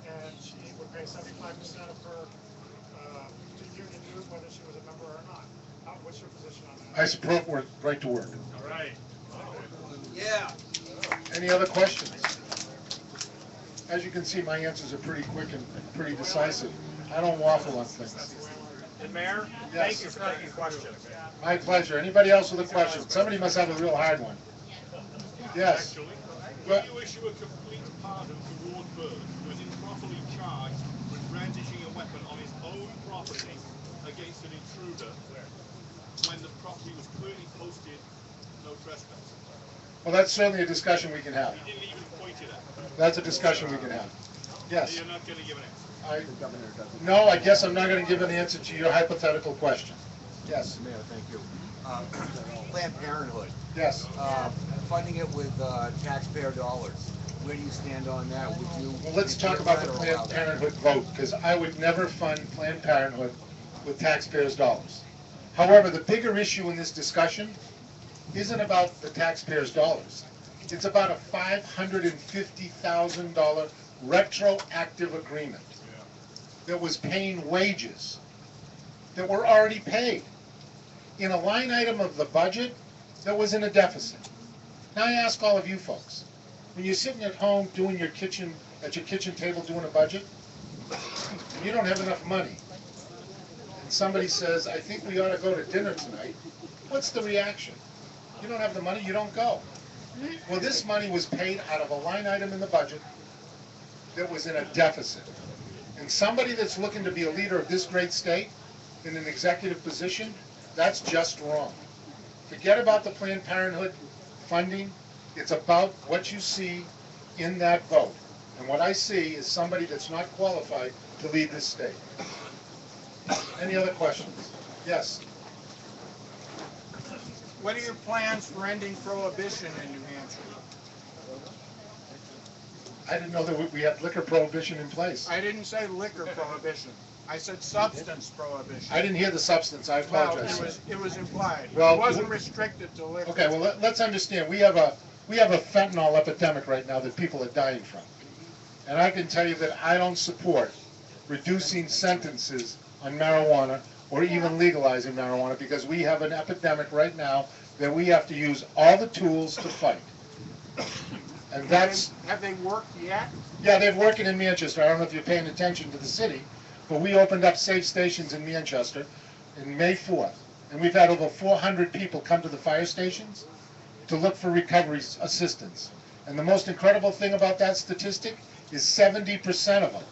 and she would pay 75% of her to union dues whether she was a member or not. What's your position on that? I support right to work. All right. Yeah. Any other questions? As you can see, my answers are pretty quick and pretty decisive. I don't waffle on things. And Mayor, Yes. thank you for taking questions. My pleasure. Anybody else with a question? Somebody must have a real hard one. Yes. Will you issue a complete pardon to Ward Bird, who was improperly charged with brandishing a weapon on his own property against an intruder when the property was clearly posted no trespass? Well, that's certainly a discussion we can have. He didn't even point it at. That's a discussion we can have. Yes. So you're not going to give an answer? No, I guess I'm not going to give an answer to your hypothetical question. Yes. Mayor, thank you. Planned Parenthood. Yes. Funding it with taxpayer dollars. Where do you stand on that? Would you? Well, let's talk about the Planned Parenthood vote, because I would never fund Planned Parenthood with taxpayers' dollars. However, the bigger issue in this discussion isn't about the taxpayers' dollars. It's about a $550,000 retroactive agreement that was paying wages that were already paid in a line item of the budget that was in a deficit. Now I ask all of you folks, when you're sitting at home doing at your kitchen table doing a budget, and you don't have enough money, and somebody says, I think we ought to go to dinner tonight, what's the reaction? You don't have the money, you don't go. Well, this money was paid out of a line item in the budget that was in a deficit. And somebody that's looking to be a leader of this great state in an executive position, that's just wrong. Forget about the Planned Parenthood funding. It's about what you see in that vote. And what I see is somebody that's not qualified to lead this state. Any other questions? Yes. What are your plans for ending prohibition in New Hampshire? I didn't know that we had liquor prohibition in place. I didn't say liquor prohibition. I said substance prohibition. I didn't hear the substance. I apologize. Well, it was implied. Well, It wasn't restricted to liquor. Okay, well, let's understand. We have a fentanyl epidemic right now that people are dying from. And I can tell you that I don't support reducing sentences on marijuana or even legalizing marijuana, because we have an epidemic right now that we have to use all the tools to fight. And that's... Have they worked yet? Yeah, they're working in Manchester. I don't know if you're paying attention to the city, but we opened up safe stations in Manchester in May 4th. And we've had over 400 people come to the fire stations to look for recovery assistance. And the most incredible thing about that statistic is 70% of them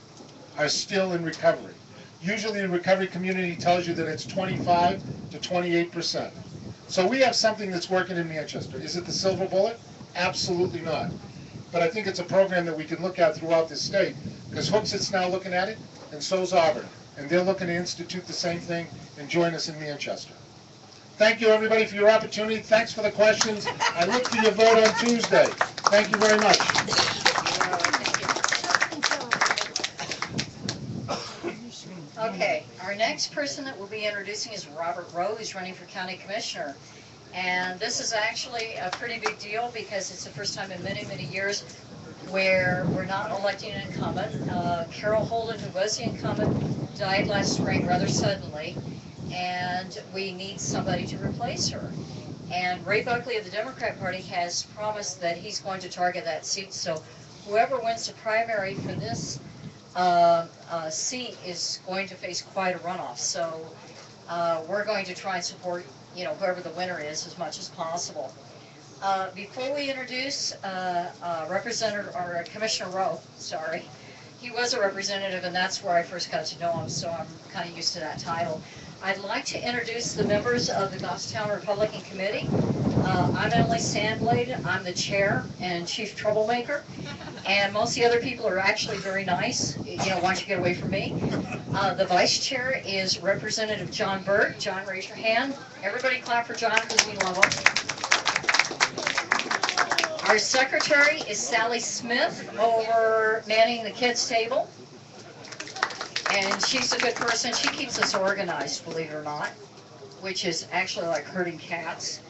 are still in recovery. Usually the recovery community tells you that it's 25 to 28%. So we have something that's working in Manchester. Is it the silver bullet? Absolutely not. But I think it's a program that we can look at throughout the state, because Hooksit's now looking at it, and so's Auburn. And they're looking to institute the same thing and join us in Manchester. Thank you, everybody, for your opportunity. Thanks for the questions. I look for your vote on Tuesday. Thank you very much. Okay, our next person that we'll be introducing is Robert Rowe, who's running for county commissioner. And this is actually a pretty big deal because it's the first time in many, many years where we're not electing an incumbent. Carol Holden, who was the incumbent, died last spring rather suddenly, and we need somebody to replace her. And Ray Buckley of the Democrat Party has promised that he's going to target that seat, so whoever wins the primary for this seat is going to face quite a runoff. So we're going to try and support, whoever the winner is as much as possible. Before we introduce Commissioner Rowe, he was a representative, and that's where I first got to know him, so I'm kind of used to that title. I'd like to introduce the members of the Goffstown Republican Committee. I'm Emily Sandblade. I'm the chair and chief troublemaker, and most of the other people are actually very nice. Why don't you get away from me? The vice chair is Representative John Burt. John, raise your hand. Everybody clap for John because we love him. Our secretary is Sally Smith, over manning the kids' table. And she's a good person. She keeps us organized, believe it or not, which is actually like herding cats.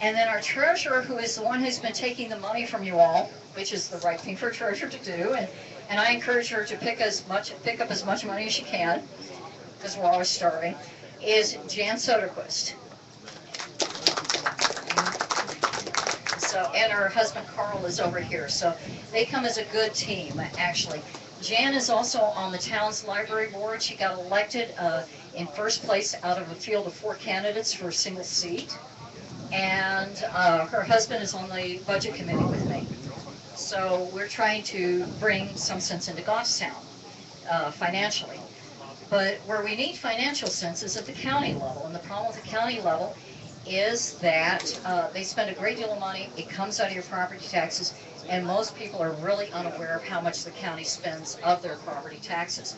And then our treasurer, who is the one who's been taking the money from you all, which is the right thing for a treasurer to do. And I encourage her to pick up as much money as she can, because we're always starving, is Jan Soderquist. And her husband Carl is over here. So they come as a good team, actually. Jan is also on the town's library board. She got elected in first place out of a field of 4 candidates for a single seat. And her husband is on the budget committee with me. So we're trying to bring some sense into Goffstown financially. But where we need financial sense is at the county level. And the problem with the county level is that they spend a great deal of money. It comes out of your property taxes, and most people are really unaware of how much the county spends of their property taxes.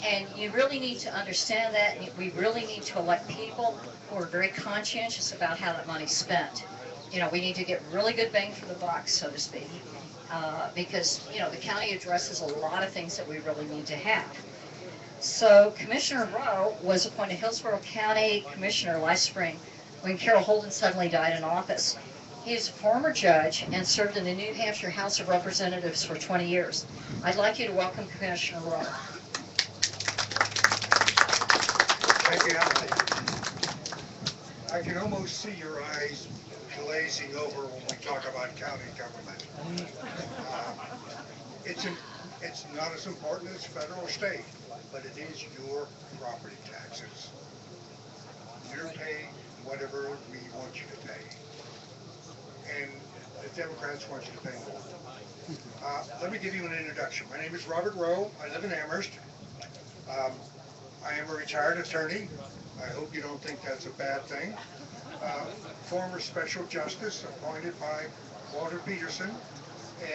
And you really need to understand that. We really need to elect people who are very conscientious about how that money's spent. We need to get really good bang for the buck, so to speak, because the county addresses a lot of things that we really need to have. So Commissioner Rowe was appointed Hillsborough County Commissioner last spring when Carol Holden suddenly died in office. He is a former judge and served in the New Hampshire House of Representatives for 20 years. I'd like you to welcome Commissioner Rowe. Thank you, Emily. I can almost see your eyes glazing over when we talk about county government. It's not as important as federal or state, but it is your property taxes. You're paying whatever we want you to pay. And the Democrats want you to pay more. Let me give you an introduction. My name is Robert Rowe. I live in Amherst. I am a retired attorney. I hope you don't think that's a bad thing. Former special justice appointed by Walter Peterson.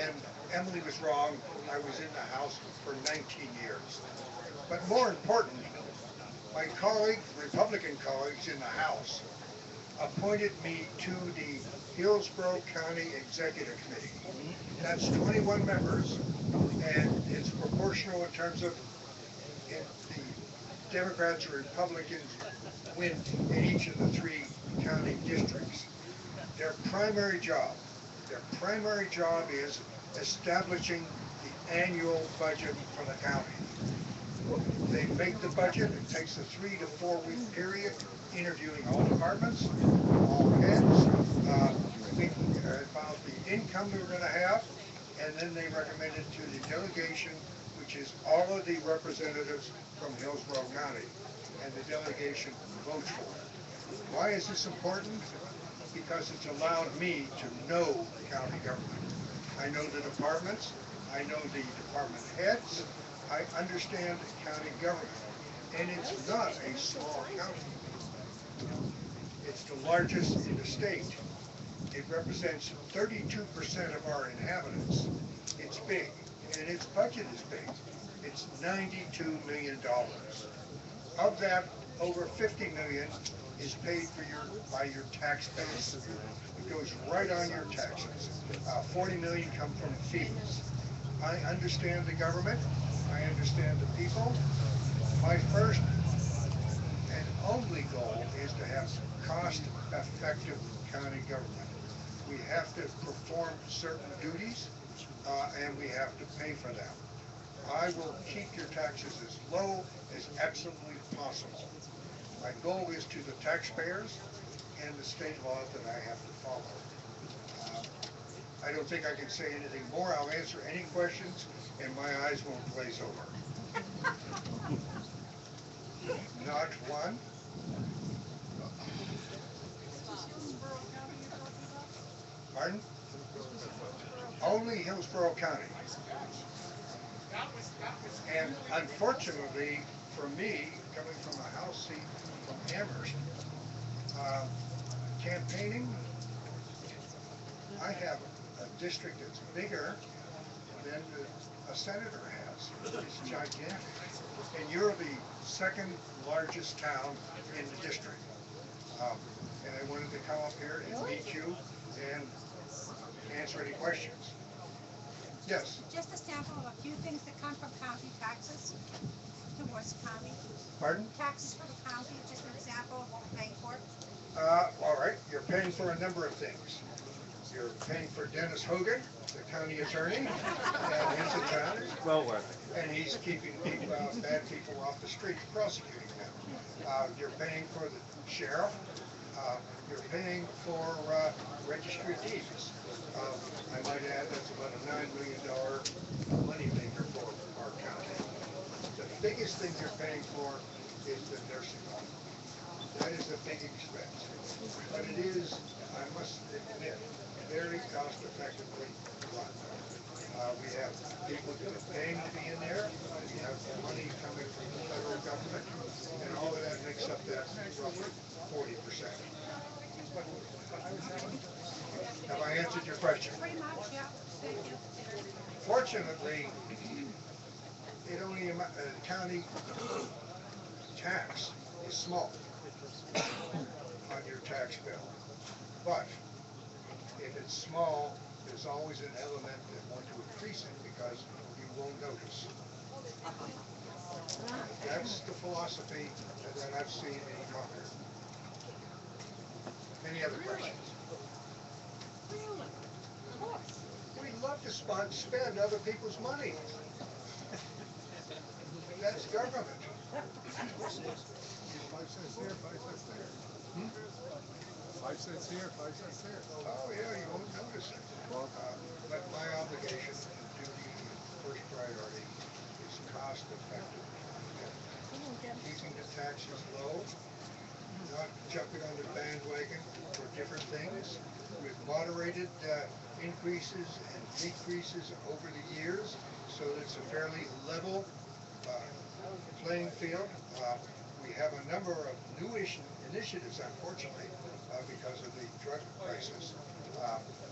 And Emily was wrong. I was in the House for 19 years. But more important, my Republican colleagues in the House appointed me to the Hillsborough County Executive Committee. That's 21 members, and it's proportional in terms of if the Democrats or Republicans win in each of the 3 county districts. Their primary job is establishing the annual budget for the county. They make the budget. It takes a 3 to 4 week period, interviewing all departments, all heads, thinking about the income we we're going to have, and then they recommend it to the delegation, which is all of the representatives from Hillsborough County, and the delegation votes for it. Why is this important? Because it's allowed me to know county government. I know the departments, I know the department heads, I understand county government, and it's not a small county. It's the largest in the state. It represents 32% of our inhabitants. It's big, and its budget is big. It's $92 million. Of that, over $50 million is paid by your tax base. It goes right on your taxes. $40 million come from fees. I understand the government. I understand the people. My first and only goal is to have cost-effective county government. We have to perform certain duties, and we have to pay for them. I will keep your taxes as low as absolutely possible. My goal is to the taxpayers and the state law that I have to follow. I don't think I can say anything more. I'll answer any questions, and my eyes won't glaze over. Not one. Pardon? Only Hillsborough County. And unfortunately, for me, coming from a House seat from Amherst, campaigning, I have a district that's bigger than a senator has. It's gigantic. And you're the second largest town in the district. And I wanted to come up here and meet you and answer any questions. Yes? Just a sample of a few things that come from county taxes towards county. Pardon? Taxes for the county, just an example of what we're paying for. All right, you're paying for a number of things. You're paying for Dennis Hogan, the county attorney, and his attorney. Well worth it. And he's keeping people, bad people off the street, prosecuting them. You're paying for the sheriff. You're paying for registry deeds. I might add that's about a $9 million moneymaker for our county. The biggest thing you're paying for is the nursing home. That is a big expense. But it is, I must admit, very cost effectively run. We have people that are paying to be in there. We have money coming from the federal government, and all of that makes up that roughly 40%. Have I answered your question? Pretty much, yeah. Thank you. Fortunately, it only county tax is small on your tax bill. But if it's small, there's always an element that want to increase it because you won't notice. That's the philosophy that I've seen in Concord. Any other questions? Really? Of course. We love to spend other people's money. That's government. 5 cents here, 5 cents there. 5 cents here, 5 cents there. Oh, yeah, you won't notice it. But my obligation and duty, first priority, is cost effective. Keeping the taxes low, not jumping on the bandwagon for different things. We've moderated increases and decreases over the years, so it's a fairly level playing field. We have a number of new initiatives, unfortunately, because of the drug crisis.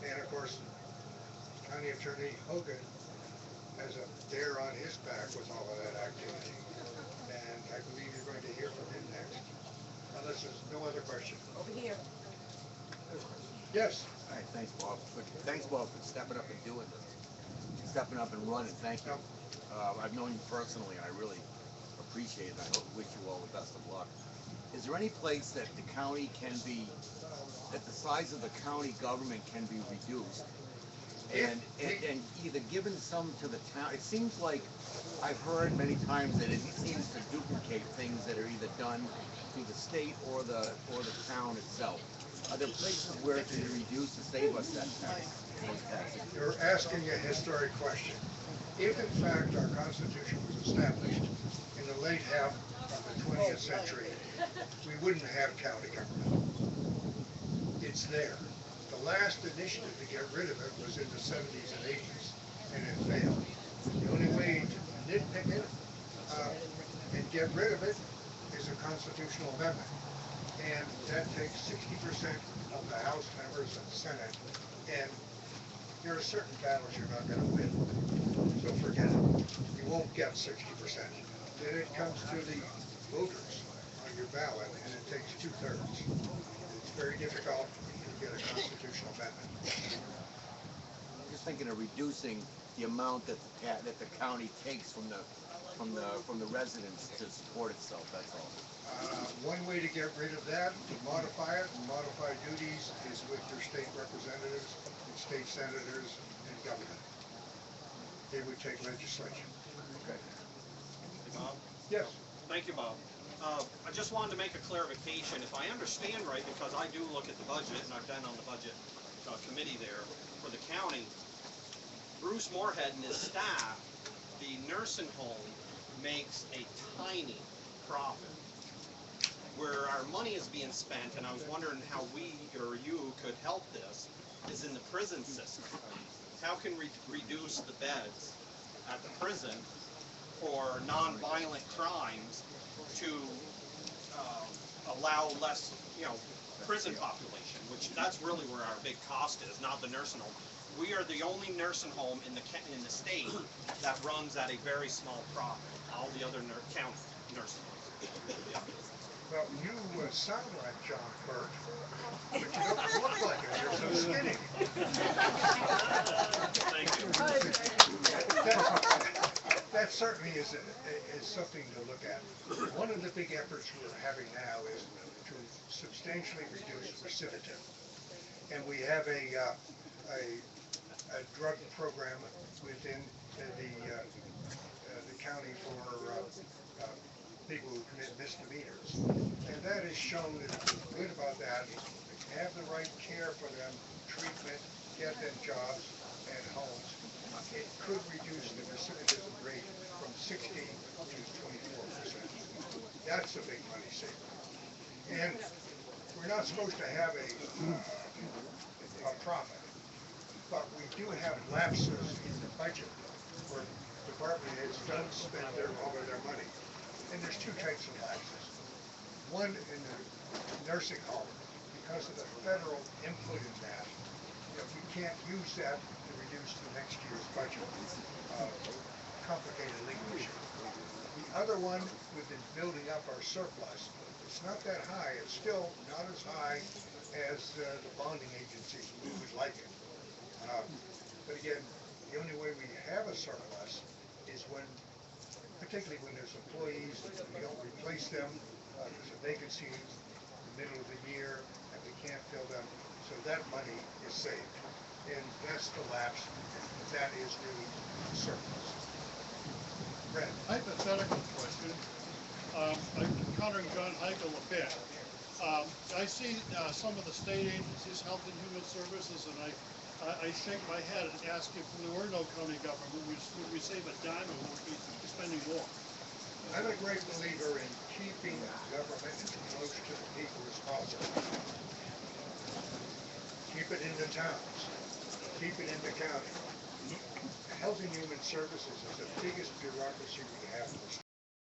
And of course, County Attorney Hogan has a bear on his back with all of that activity. And I believe you're going to hear from him next. Unless there's no other question. Over here. Yes. All right, thanks, Bob. Thanks, Bob, for stepping up and doing this. Stepping up and running. Thank you. I've known you personally, and I really appreciate it. I wish you all the best of luck. Is there any place that the county can be, that the size of the county government can be reduced? And either given some to the town? It seems like I've heard many times that it seems to duplicate things that are either done through the state or the town itself. Are there places where it can be reduced to save us that tax? You're asking a historic question. If in fact our Constitution was established in the late half of the 20th century, we wouldn't have county government. It's there. The last initiative to get rid of it was in the 70s and 80s, and it failed. The only way to nitpick it and get rid of it is a constitutional amendment. And that takes 60% of the House members and Senate, and there are certain battles you're not going to win. So forget it. You won't get 60%. Then it comes to the voters on your ballot, and it takes 2/3. It's very difficult to get a constitutional amendment. I'm just thinking of reducing the amount that the county takes from the residents to support itself. That's all. One way to get rid of that, to modify it, and modify duties, is with your state representatives and state senators and governor. They would take legislation. Okay. Bob? Yes. Thank you, Bob. I just wanted to make a clarification. If I understand right, because I do look at the budget, and I've been on the budget committee there for the county, Bruce Moorhead and his staff, the nursing home makes a tiny profit. Where our money is being spent, and I was wondering how we or you could help this, is in the prison system. How can we reduce the beds at the prison for non-violent crimes to allow less, prison population, which that's really where our big cost is, not the nursing home. We are the only nursing home in the state that runs at a very small profit. All the other county nursing homes. Yeah. Well, you sound like John Burt, but you don't look like him. You're so skinny. Thank you. That certainly is something to look at. One of the big efforts we're having now is to substantially reduce recidivism. And we have a drug program within the county for people who commit misdemeanors. And that is shown that if we good about that, have the right care for them, treatment, get them jobs and homes, it could reduce the recidivism rate from 60 to 24%. That's a big money saver. And we're not supposed to have a profit, but we do have lapses in the budget where department heads don't spend all of their money. And there's two types of lapses. One in the nursing home, because of the federal input in that, we can't use that to reduce the next year's budget. Complicated legal issue. The other one, we've been building up our surplus. It's not that high. It's still not as high as the bonding agencies would like it. But again, the only way we have a surplus is when particularly when there's employees, we don't replace them, there's a vacancy in the middle of the year, and we can't fill them, so that money is saved. And that's the lapse, and that is really surplus. Brad? Hypothetical question. I'm encountering John Heichel a bit. I see some of the state agencies, Health and Human Services, and I shake my head and ask if there were no county government, would we save a dime or would we be spending more? I'm a great believer in keeping government as close to the people as possible. Keep it in the towns. Keep it in the county. Health and Human Services is the biggest bureaucracy we have in the state.